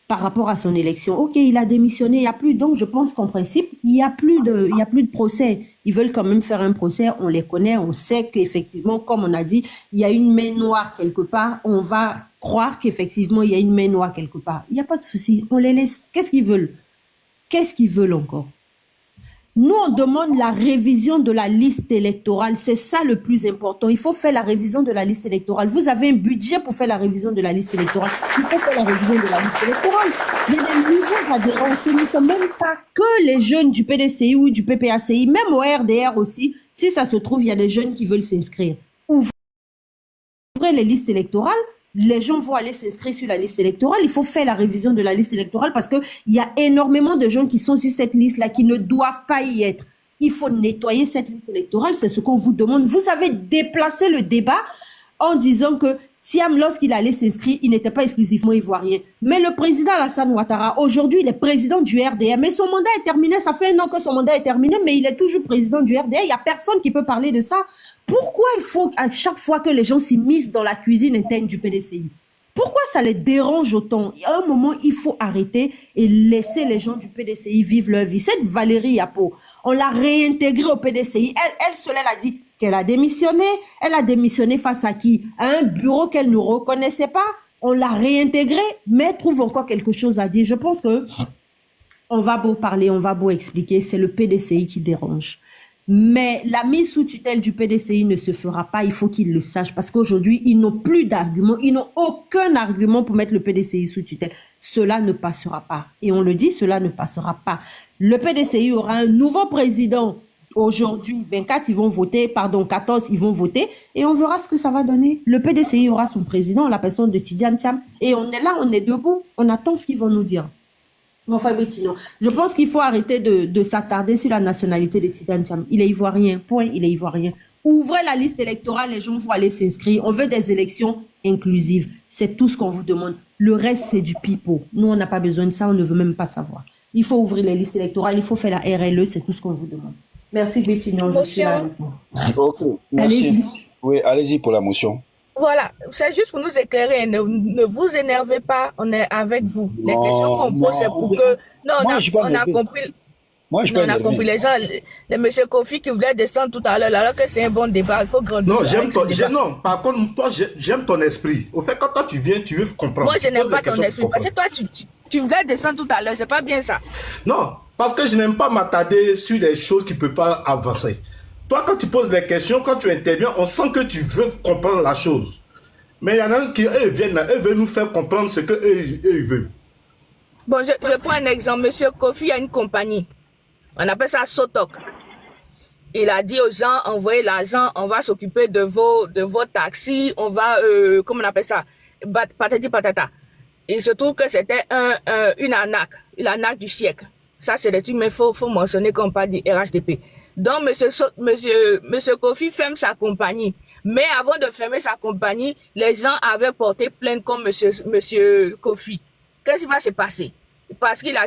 par rapport à son élection. Ok, il a démissionné, il n'y a plus. Donc, je pense qu'en principe, il n'y a plus de procès. Ils veulent quand même faire un procès, on les connaît, on sait qu'effectivement, comme on a dit, il y a une main noire quelque part. On va croire qu'effectivement, il y a une main noire quelque part. Il n'y a pas de souci, on les laisse. Qu'est-ce qu'ils veulent? Qu'est-ce qu'ils veulent encore? Nous, on demande la révision de la liste électorale. C'est ça le plus important. Il faut faire la révision de la liste électorale. Vous avez un budget pour faire la révision de la liste électorale. Il faut faire la révision de la liste électorale. Il y a des nouveaux adhérents. Ce ne sont même pas que les jeunes du PDCI ou du PPACI, même au RDR aussi. Si ça se trouve, il y a des jeunes qui veulent s'inscrire. Ouvrez les listes électorales. Les gens vont aller s'inscrire sur la liste électorale. Il faut faire la révision de la liste électorale parce qu'il y a énormément de gens qui sont sur cette liste-là qui ne doivent pas y être. Il faut nettoyer cette liste électorale. C'est ce qu'on vous demande. Vous avez déplacé le débat en disant que Thiam, lorsqu'il allait s'inscrire, il n'était pas exclusivement ivoirien. Mais le président Alassane Ouattara, aujourd'hui, il est président du RDR. Mais son mandat est terminé. Ça fait un an que son mandat est terminé, mais il est toujours président du RDR. Il n'y a personne qui peut parler de ça. Pourquoi il faut à chaque fois que les gens s'immiscent dans la cuisine interne du PDCI? Pourquoi ça les dérange autant? À un moment, il faut arrêter et laisser les gens du PDCI vivre leur vie. Cette Valérie Yapo, on l'a réintégrée au PDCI. Elle seule, elle a dit qu'elle a démissionné. Elle a démissionné face à qui? À un bureau qu'elle ne reconnaissait pas. On l'a réintégrée, mais elle trouve encore quelque chose à dire. Je pense que on va beau parler, on va beau expliquer, c'est le PDCI qui dérange. Mais la mise sous tutelle du PDCI ne se fera pas, il faut qu'ils le sachent, parce qu'aujourd'hui, ils n'ont plus d'argument, ils n'ont aucun argument pour mettre le PDCI sous tutelle. Cela ne passera pas. Et on le dit, cela ne passera pas. Le PDCI aura un nouveau président. Aujourd'hui, 24, ils vont voter, 14, ils vont voter, et on verra ce que ça va donner. Le PDCI aura son président, la personne de Tidiane Thiam, et on est là, on est debout, on attend ce qu'ils vont nous dire. Enfin, je pense qu'il faut arrêter de s'attarder sur la nationalité de Tidiane Thiam. Il est ivoirien, point, il est ivoirien. Ouvrez la liste électorale, les gens vont aller s'inscrire. On veut des élections inclusives. C'est tout ce qu'on vous demande. Le reste, c'est du pipeau. Nous, on n'a pas besoin de ça, on ne veut même pas savoir. Il faut ouvrir les listes électorales, il faut faire la RLE, c'est tout ce qu'on vous demande. Merci, Bétignon, je suis là. Ok, merci. Allez-y. Oui, allez-y pour la motion. Voilà, c'est juste pour nous éclairer. Ne vous énervez pas, on est avec vous. Les questions qu'on pose, c'est pour que... Non, on a compris... Moi, je on a compris les gens, les monsieur Kofi qui voulait descendre tout à l'heure, alors que c'est un bon débat, il faut grandir. Non, par contre, toi, j'aime ton esprit. Au fait, quand toi tu viens, tu veux comprendre. Moi, je n'aime pas ton esprit, parce que toi, tu voulais descendre tout à l'heure, c'est pas bien ça. Non, parce que je n'aime pas m'attarder sur des choses qui ne peuvent pas avancer. Toi, quand tu poses des questions, quand tu interviens, on sent que tu veux comprendre la chose. Mais il y en a qui, eux, viennent là, eux veulent nous faire comprendre ce qu'eux, ils veulent. Bon, je prends un exemple. Monsieur Kofi a une compagnie. On appelle ça Sotok. Il a dit aux gens, envoyez l'argent, on va s'occuper de vos taxis, on va, comment on appelle ça, patati patata. Il se trouve que c'était une arnaque du siècle. Ça, c'est des trucs, mais faut mentionner qu'on parle du RHDP. Donc, monsieur Kofi ferme sa compagnie. Mais avant de fermer sa compagnie, les gens avaient porté plainte contre monsieur Kofi. Qu'est-ce qui va se passer? Parce qu'il a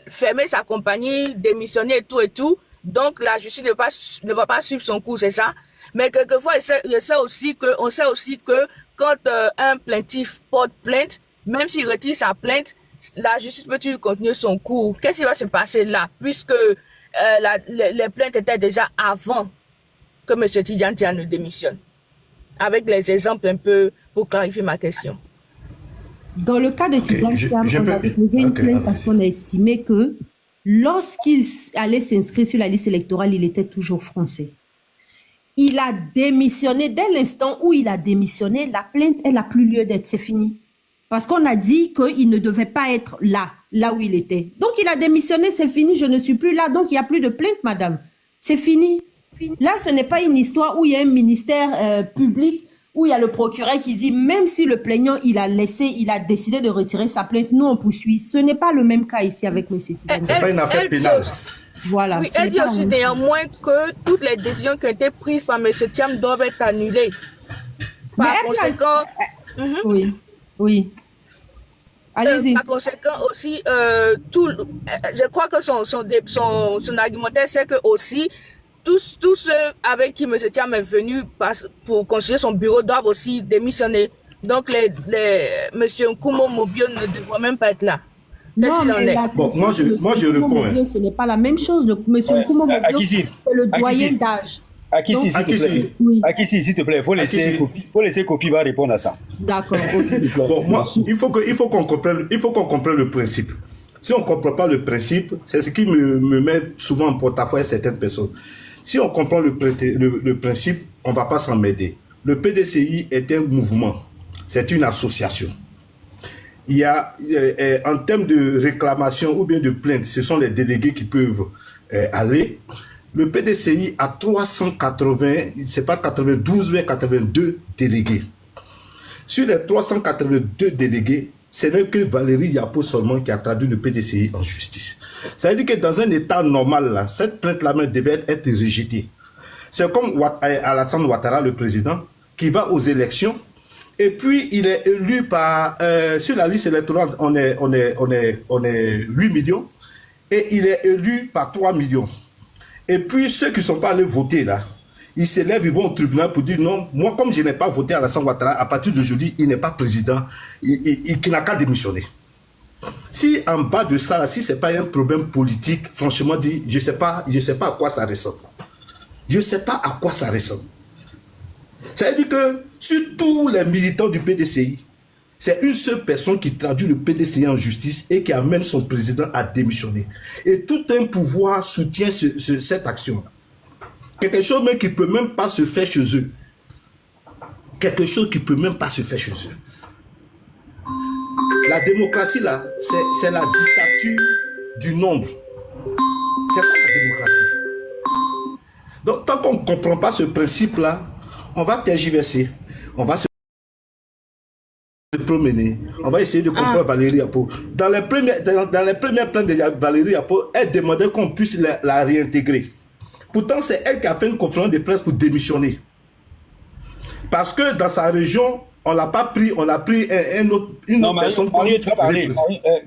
fermé sa compagnie, démissionné et tout. Donc, la justice ne va pas suivre son cours, c'est ça. Mais quelquefois, on sait aussi que quand un plaintif porte plainte, même s'il retire sa plainte, la justice peut-il continuer son cours? Qu'est-ce qui va se passer là? Puisque les plaintes étaient déjà avant que M. Tidjane Dia ne démissionne. Avec les exemples un peu pour clarifier ma question. Dans le cas de Tidjane Dia, on a déposé une plainte parce qu'on a estimé que lorsqu'il allait s'inscrire sur la liste électorale, il était toujours français. Il a démissionné. Dès l'instant où il a démissionné, la plainte, elle n'a plus lieu d'être. C'est fini. Parce qu'on a dit qu'il ne devait pas être là où il était. Donc, il a démissionné, c'est fini, je ne suis plus là. Donc, il n'y a plus de plainte, madame. C'est fini. Là, ce n'est pas une histoire où il y a un ministère public, où il y a le procureur qui dit, même si le plaignant, il a décidé de retirer sa plainte, nous, on poursuit. Ce n'est pas le même cas ici avec M. Tidjane. C'est pas une affaire pénale. Voilà. Oui, elle dit aussi néanmoins que toutes les décisions qui ont été prises par M. Thiam doivent être annulées. Par conséquent... Oui. Allez-y. Par conséquent aussi, je crois que son argumentaire, c'est que aussi, tous ceux avec qui M. Thiam est venu pour constituer son bureau doivent aussi démissionner. Donc, M. Nkumo Mobio ne devrait même pas être là. Non, mais bon, moi je réponds. Ce n'est pas la même chose. M. Nkumo Mobio, c'est le doyen d'âge. Akissi, s'il te plaît, il faut laisser Kofi va répondre à ça. D'accord. Bon, moi, il faut qu'on comprenne le principe. Si on ne comprend pas le principe, c'est ce qui me met souvent en porte-à-faux à certaines personnes. Si on comprend le principe, on ne va pas s'en mêler. Le PDCI est un mouvement, c'est une association. Il y a, en termes de réclamation ou bien de plainte, ce sont les délégués qui peuvent aller. Le PDCI a 380, c'est pas 92 mais 82 délégués. Sur les 382 délégués, ce n'est que Valérie Yapo seulement qui a traduit le PDCI en justice. Ça veut dire que dans un état normal, là, cette plainte-là devait être rejetée. C'est comme Alassane Ouattara, le président, qui va aux élections et puis il est élu par... sur la liste électorale, on est 8 millions et il est élu par 3 millions. Et puis, ceux qui ne sont pas allés voter, là, ils s'élèvent, ils vont au tribunal pour dire non, moi, comme je n'ai pas voté Alassane Ouattara, à partir d'aujourd'hui, il n'est pas président, il n'a qu'à démissionner. Si en bas de ça, là, si ce n'est pas un problème politique, franchement dit, je ne sais pas à quoi ça ressemble. Je ne sais pas à quoi ça ressemble. Ça veut dire que sur tous les militants du PDCI, c'est une seule personne qui traduit le PDCI en justice et qui amène son président à démissionner. Et tout un pouvoir soutient cette action-là. Quelque chose même qui ne peut même pas se faire chez eux. Quelque chose qui ne peut même pas se faire chez eux. La démocratie, là, c'est la dictature du nombre. C'est ça la démocratie. Donc, tant qu'on ne comprend pas ce principe-là, on va tergiverser. On va se promener. On va essayer de comprendre Valérie Yapo. Dans les premières plaintes de Valérie Yapo, elle demandait qu'on puisse la réintégrer. Pourtant, c'est elle qui a fait une conférence de presse pour démissionner. Parce que dans sa région, on l'a pas pris, on a pris une autre personne.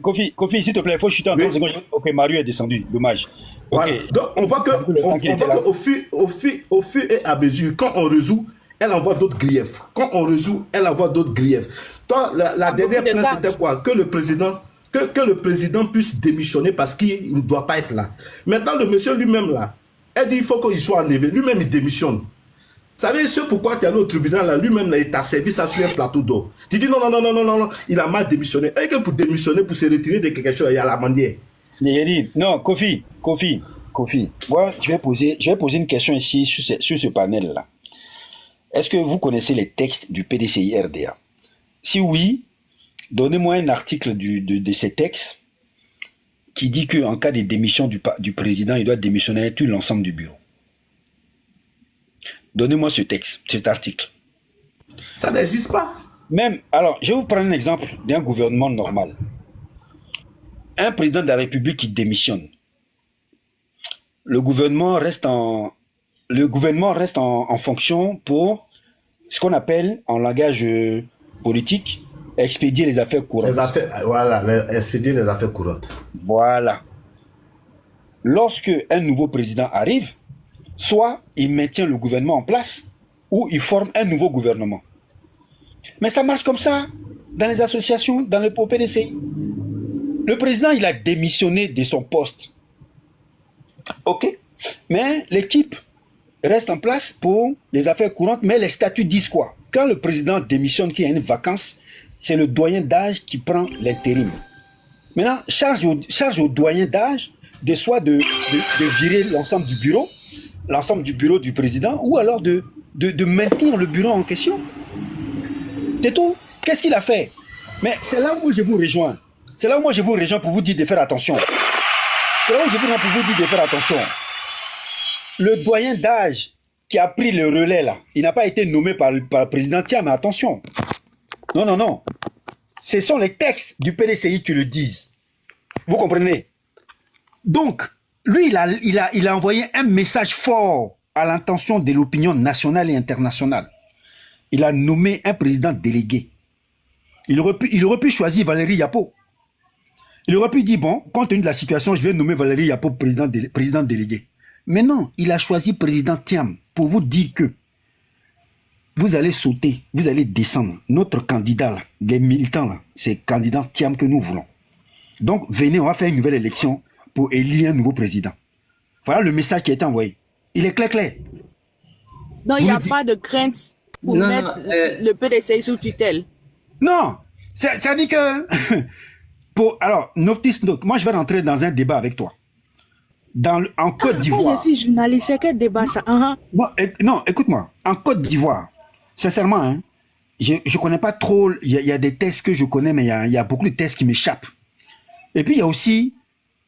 Kofi, s'il te plaît, il faut chuter en 30 secondes. Ok, Mario est descendu, dommage. Voilà. Donc, on voit qu'au fur et à mesure, quand on résout, elle envoie d'autres griefs. Quand on résout, elle envoie d'autres griefs. Toi, la dernière plainte, c'était quoi? Que le président puisse démissionner parce qu'il ne doit pas être là. Maintenant, le monsieur lui-même, là, elle dit qu'il faut qu'il soit enlevé. Lui-même, il démissionne. Vous savez, c'est pourquoi tu es allé au tribunal, là, lui-même, là, il t'a servi ça sur un plateau d'or. Tu dis non, il a mal démissionné. Et que pour démissionner, pour se retirer de quelque chose, il y a la manière. Non, Kofi. Moi, je vais poser une question ici sur ce panel-là. Est-ce que vous connaissez les textes du PDCI RDA? Si oui, donnez-moi un article de ces textes qui dit qu'en cas de démission du président, il doit démissionner tout l'ensemble du bureau. Donnez-moi cet article. Ça n'existe pas. Même, alors, je vais vous prendre un exemple d'un gouvernement normal. Un président de la République qui démissionne. Le gouvernement reste en fonction pour ce qu'on appelle, en langage politique, expédier les affaires courantes. Expédier les affaires courantes. Voilà. Lorsque un nouveau président arrive, soit il maintient le gouvernement en place, ou il forme un nouveau gouvernement. Mais ça marche comme ça, dans les associations, dans le PDCI. Le président, il a démissionné de son poste. Ok. Mais l'équipe reste en place pour les affaires courantes, mais les statuts disent quoi? Quand le président démissionne, qu'il y a une vacance, c'est le doyen d'âge qui prend l'intérim. Maintenant, charge au doyen d'âge de soit de virer l'ensemble du bureau du président, ou alors de maintenir le bureau en question. C'est tout. Qu'est-ce qu'il a fait? Mais c'est là où je vous rejoins. C'est là où moi je vous rejoins pour vous dire de faire attention. C'est là où je vous rejoins pour vous dire de faire attention. Le doyen d'âge qui a pris le relais là, il n'a pas été nommé par le président. Tiens, mais attention. Non. Ce sont les textes du PDCI qui le disent. Vous comprenez? Donc, lui, il a envoyé un message fort à l'intention de l'opinion nationale et internationale. Il a nommé un président délégué. Il aurait pu choisir Valérie Yapo. Il aurait pu dire, bon, compte tenu de la situation, je vais nommer Valérie Yapo président délégué. Mais non, il a choisi président Thiam pour vous dire que vous allez sauter, vous allez descendre. Notre candidat, là, les militants, là, c'est le candidat Thiam que nous voulons. Donc, venez, on va faire une nouvelle élection pour élire un nouveau président. Voilà le message qui a été envoyé. Il est clair. Non, il n'y a pas de crainte pour mettre le PDCI sous tutelle. Non, ça dit que... Alors, notice, moi je vais rentrer dans un débat avec toi. En Côte d'Ivoire... Je suis journaliste, c'est quel débat ça? Non, écoute-moi. En Côte d'Ivoire, sincèrement, hein, je ne connais pas trop... Il y a des textes que je connais, mais il y a beaucoup de textes qui m'échappent. Et puis, il y a aussi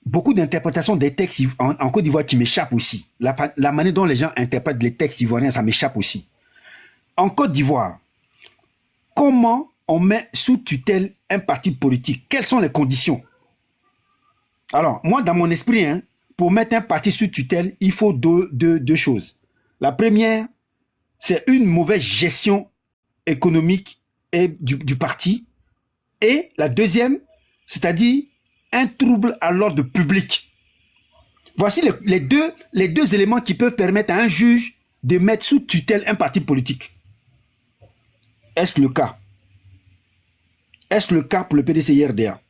beaucoup d'interprétations des textes en Côte d'Ivoire qui m'échappent aussi. La manière dont les gens interprètent les textes ivoiriens, ça m'échappe aussi. En Côte d'Ivoire, comment on met sous tutelle un parti politique? Quelles sont les conditions? Alors, moi, dans mon esprit, hein, pour mettre un parti sous tutelle, il faut deux choses. La première, c'est une mauvaise gestion économique du parti. Et la deuxième, c'est-à-dire un trouble à l'ordre public. Voici les deux éléments qui peuvent permettre à un juge de mettre sous tutelle un parti politique. Est-ce le cas? Est-ce le cas pour le PDCI RDA?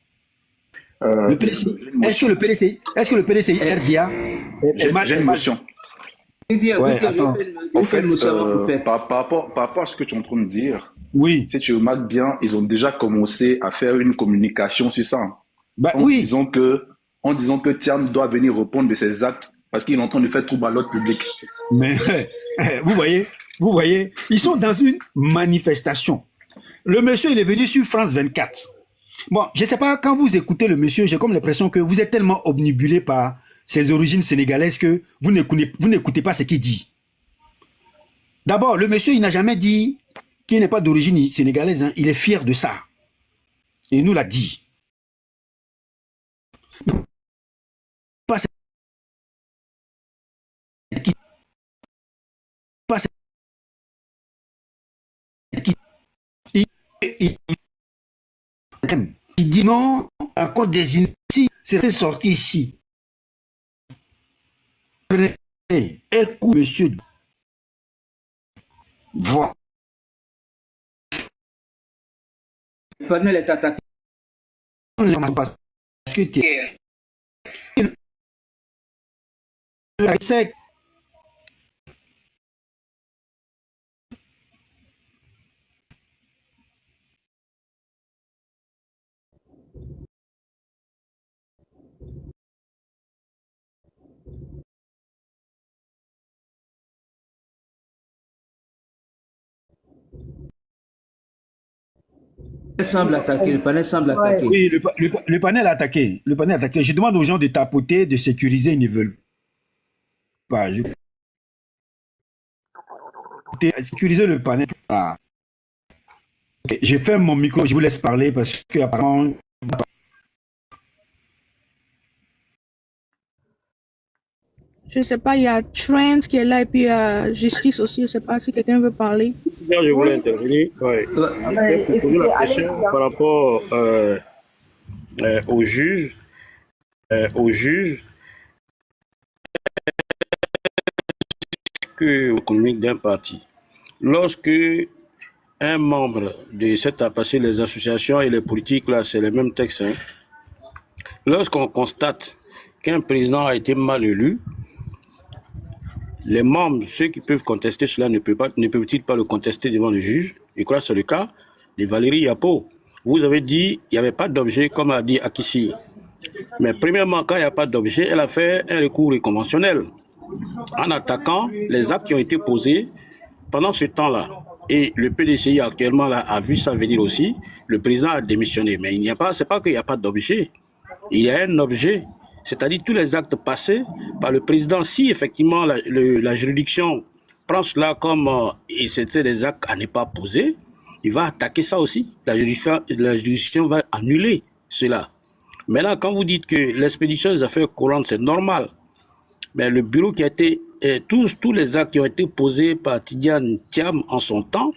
Est-ce que le PDCI RDA J'ai une motion. En fait, par rapport à ce que tu es en train de dire, oui. Si tu remarques bien, ils ont déjà commencé à faire une communication sur ça. En disant que Thiam doit venir répondre de ses actes parce qu'il est en train de faire trouble à l'ordre public. Mais vous voyez, ils sont dans une manifestation. Le monsieur, il est venu sur France 24. Bon, je ne sais pas, quand vous écoutez le monsieur, j'ai comme l'impression que vous êtes tellement obnubilé par ses origines sénégalaises que vous n'écoutez pas ce qu'il dit. D'abord, le monsieur, il n'a jamais dit qu'il n'est pas d'origine sénégalaise. Hein. Il est fier de ça. Et il nous l'a dit. Il dit non, à cause des initiés, c'était sorti ici. écoute, monsieur. Voilà. Le panel est attaqué. Parce que tu es. Semble attaquer, le panel semble attaquer. Oui, le panel est attaqué. Le panel est attaqué. Je demande aux gens de tapoter, de sécuriser, ils ne veulent pas. Sécuriser le panel. Ah. Okay. Je ferme mon micro, je vous laisse parler parce que apparemment. Je ne sais pas, il y a Trent qui est là et puis Justice aussi. Je ne sais pas si quelqu'un veut parler. Je voulais intervenir. Ouais. Je vais poser la question par rapport au juge. Économique d'un parti. Lorsque un membre de cette a passé les associations et les politiques, là, c'est le même texte. Hein. Lorsqu'on constate qu'un président a été mal élu, les membres, ceux qui peuvent contester cela, ne peuvent-ils pas le contester devant le juge? Je crois que c'est le cas de Valérie Yapo. Vous avez dit qu'il n'y avait pas d'objet, comme a dit Akissi. Mais premièrement, quand il n'y a pas d'objet, elle a fait un recours conventionnel en attaquant les actes qui ont été posés pendant ce temps-là. Et le PDCI actuellement là, a vu ça venir aussi. Le président a démissionné. Mais il n'y a pas, c'est pas qu'il n'y a pas d'objet. Il y a un objet. C'est-à-dire tous les actes passés par le président. Si effectivement la juridiction prend cela comme c'était des actes à ne pas poser, il va attaquer ça aussi. La juridiction va annuler cela. Maintenant, quand vous dites que l'expédition des affaires courantes, c'est normal, mais le bureau qui a été, tous les actes qui ont été posés par Tidjane Thiam en son temps,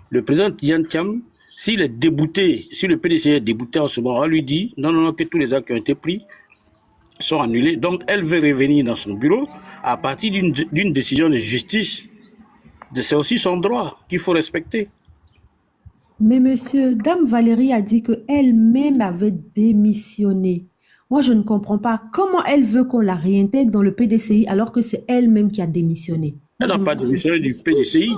le président Tidjane Thiam, s'il est débouté, si le PDC est débouté en ce moment, on lui dit non, que tous les actes qui ont été pris sont annulés. Donc, elle veut revenir dans son bureau à partir d'une décision de justice. C'est aussi son droit qu'il faut respecter. Mais monsieur, Dame Valérie a dit qu'elle-même avait démissionné. Moi, je ne comprends pas comment elle veut qu'on la réintègre dans le PDCI alors que c'est elle-même qui a démissionné. Elle n'a pas démissionné du PDCI.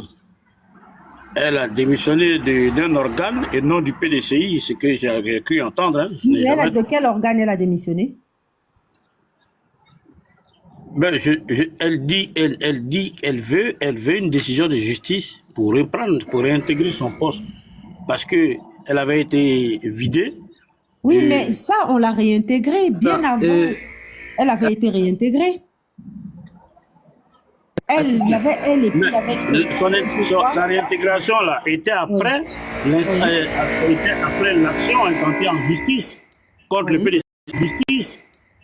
Elle a démissionné d'un organe et non du PDCI, c'est ce que j'ai cru entendre. Hein. De quel organe elle a démissionné? Ben, elle dit qu'elle veut une décision de justice pour reprendre, pour réintégrer son poste. Parce qu'elle avait été vidée. Oui, mais ça, on l'a réintégrée bien avant. Elle avait été réintégrée. Sa réintégration là, était après l'action intentée en justice contre le PDC.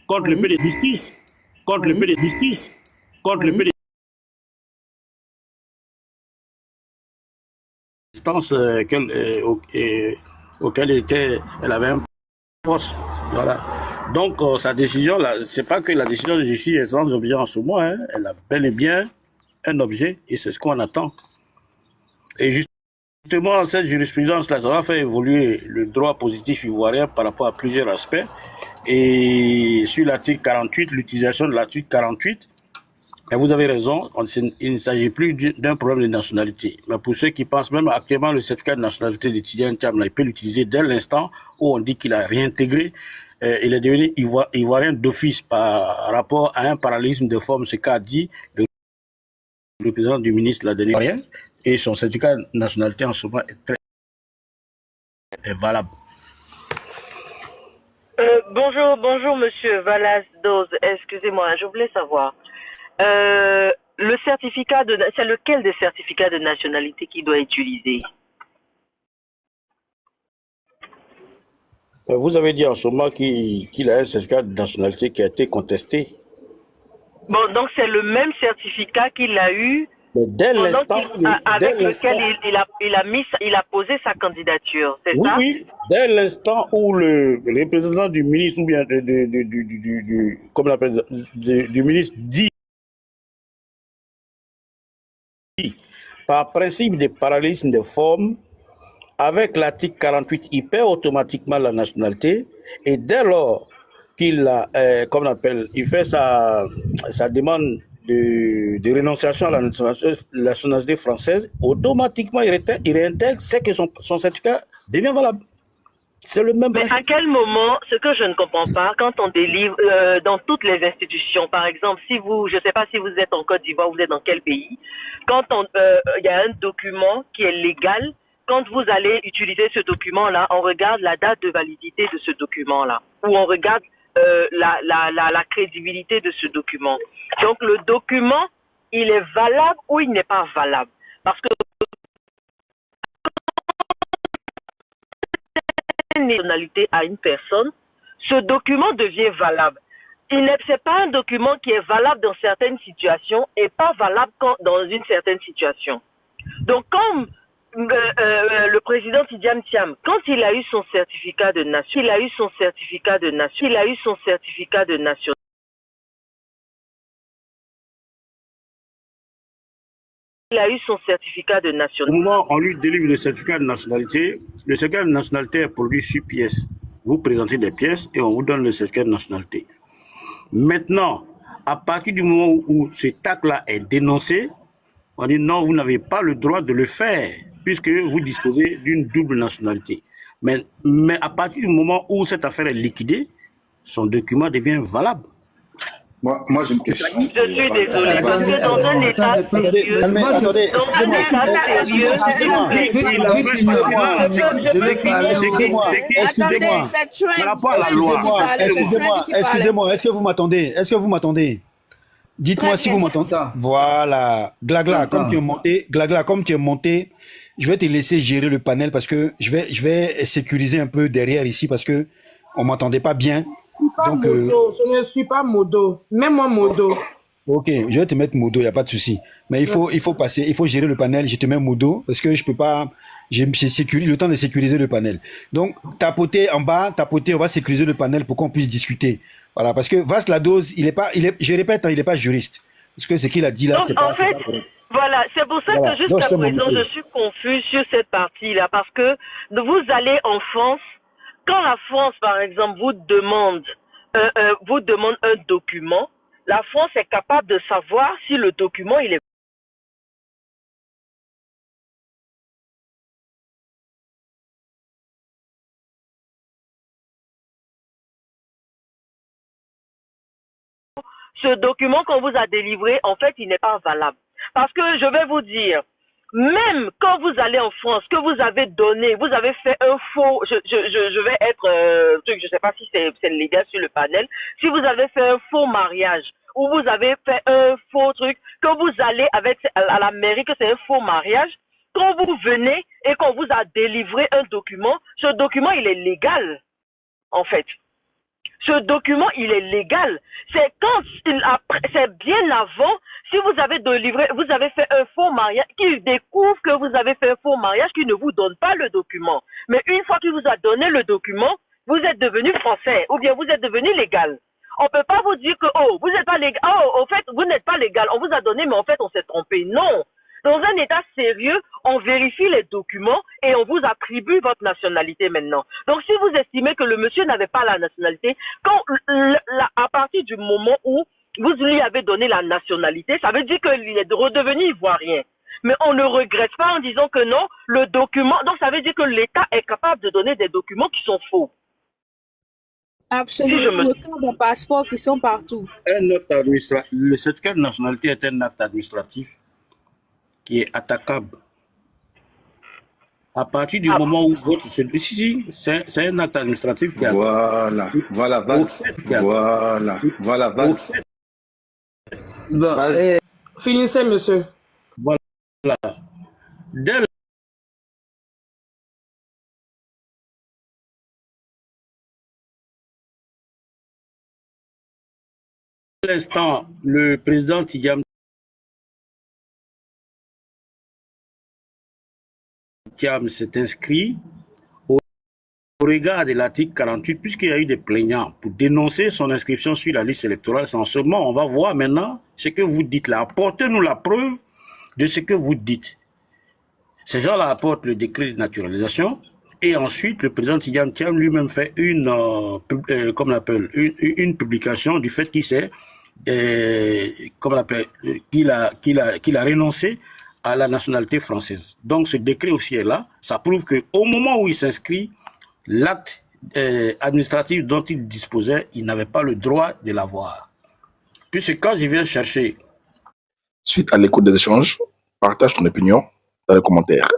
Contre le PDC. Auquel elle avait un poste. Voilà. Donc, sa décision, là, c'est pas que la décision de justice est sans objet en ce moment. Hein. Elle a bel et bien un objet et c'est ce qu'on attend. Et justement, cette jurisprudence-là, ça va faire évoluer le droit positif ivoirien par rapport à plusieurs aspects. Et sur l'article 48, l'utilisation de l'article 48, et vous avez raison, il ne s'agit plus d'un problème de nationalité. Mais pour ceux qui pensent même actuellement le certificat de nationalité de Tidjane Thiam, il peut l'utiliser dès l'instant où on dit qu'il a réintégré, il est devenu ivoirien d'office par rapport à un parallélisme de forme, ce qu'a dit le représentant du ministre la dernière fois. Et son certificat de nationalité en ce moment est valable. Bonjour monsieur Valas-Dose, excusez-moi, je voulais savoir. Le certificat c'est lequel des certificats de nationalité qui doit utiliser? Vous avez dit en ce moment qu'il a un certificat de nationalité qui a été contesté. Bon, donc c'est le même certificat qu'il a eu avec lequel il a posé sa candidature, c'est ça? Oui, dès l'instant où le représentant du ministre ou bien du ministre dit par principe de parallélisme des formes, avec l'article 48, il perd automatiquement la nationalité, et dès lors qu'il il fait sa demande de rénonciation à la nationalité française, automatiquement il réintègre, c'est que son certificat devient valable. C'est le même principe. Mais à quel moment, ce que je ne comprends pas, quand on délivre dans toutes les institutions, par exemple, si vous, je ne sais pas si vous êtes en Côte d'Ivoire, vous êtes dans quel pays, quand il y a un document qui est légal, quand vous allez utiliser ce document-là, on regarde la date de validité de ce document-là, ou on regarde la crédibilité de ce document. Donc le document, il est valable ou il n'est pas valable. Parce que une nationalité à une personne, ce document devient valable. C'est pas un document qui est valable dans certaines situations et pas valable dans une certaine situation. Donc comme le président Tidjane Thiam, quand il a eu son certificat de nation, il a eu son certificat de nation. Il a eu son certificat de nationalité. Au moment où on lui délivre le certificat de nationalité, le certificat de nationalité est produit sur pièce. Vous présentez des pièces et on vous donne le certificat de nationalité. Maintenant, à partir du moment où cet acte-là est dénoncé, on dit non, vous n'avez pas le droit de le faire, puisque vous disposez d'une double nationalité. Mais à partir du moment où cette affaire est liquidée, son document devient valable. Moi j'ai une question. Je suis désolé, parce que dans un état sérieux, par rapport à la loi, excusez-moi, est-ce que vous m'entendez? Dites-moi si vous m'entendez. Voilà. Glagla, comme tu es monté, je vais te laisser gérer le panel parce que je vais sécuriser un peu derrière ici parce que on m'entendait pas bien. Donc, je ne suis pas modo. Mets-moi modo. Ok, je vais te mettre modo, il n'y a pas de souci. Mais il faut gérer le panel. Je te mets modo parce que je peux pas. J'ai le temps de sécuriser le panel. Donc, tapoter en bas, on va sécuriser le panel pour qu'on puisse discuter. Voilà, parce que Vaste Ladoz, je répète, il n'est pas juriste. Parce que ce qu'il a dit là, c'est pas. En fait, voilà, c'est pour ça que jusqu'à présent, je suis confus sur cette partie-là. Parce que vous allez en France. Quand la France, par exemple, vous demande un document, la France est capable de savoir si le document il est ce document qu'on vous a délivré, en fait, il n'est pas valable. Parce que je vais vous dire, même quand vous allez en France, que vous avez donné, vous avez fait un faux, je vais être, je sais pas si c'est légal sur le panel, si vous avez fait un faux mariage, ou vous avez fait un faux truc, que vous allez à la mairie, que c'est un faux mariage, quand vous venez et qu'on vous a délivré un document, ce document, il est légal, en fait. Ce document, il est légal. C'est bien avant, si vous avez vous avez fait un faux mariage, qu'il découvre que vous avez fait un faux mariage, qu'il ne vous donne pas le document. Mais une fois qu'il vous a donné le document, vous êtes devenu français, ou bien vous êtes devenu légal. On ne peut pas vous dire que, vous n'êtes pas légal, en fait, vous n'êtes pas légal, on vous a donné, mais en fait, on s'est trompé. Non. Dans un état sérieux, on vérifie les documents et on vous attribue votre nationalité maintenant. Donc, si vous estimez que le monsieur n'avait pas la nationalité, à partir du moment où vous lui avez donné la nationalité, ça veut dire qu'il est redevenu ivoirien. Mais on ne regrette pas en disant que non, le document, donc ça veut dire que l'État est capable de donner des documents qui sont faux. Absolument. Si des passeports qui sont partout. Le certificat de nationalité est un acte administratif qui est attaquable. À partir du moment où votre... c'est un acte administratif qui est attaquable. Voilà, Bon, finissez, monsieur. Voilà. Dès l'instant, le président Tidjane Thiam s'est inscrit au regard de l'article 48, puisqu'il y a eu des plaignants pour dénoncer son inscription sur la liste électorale. C'est en ce moment, on va voir maintenant ce que vous dites là. Apportez-nous la preuve de ce que vous dites. Ces gens-là apportent le décret de naturalisation et ensuite le président Tidjane Thiam lui-même fait une publication du fait qu'il s'est qu'il a renoncé à la nationalité française. Donc ce décret aussi est là. Ça prouve qu'au moment où il s'inscrit, l'acte administratif dont il disposait, il n'avait pas le droit de l'avoir. Puisque quand je viens chercher... Suite à l'écoute des échanges, partage ton opinion dans les commentaires.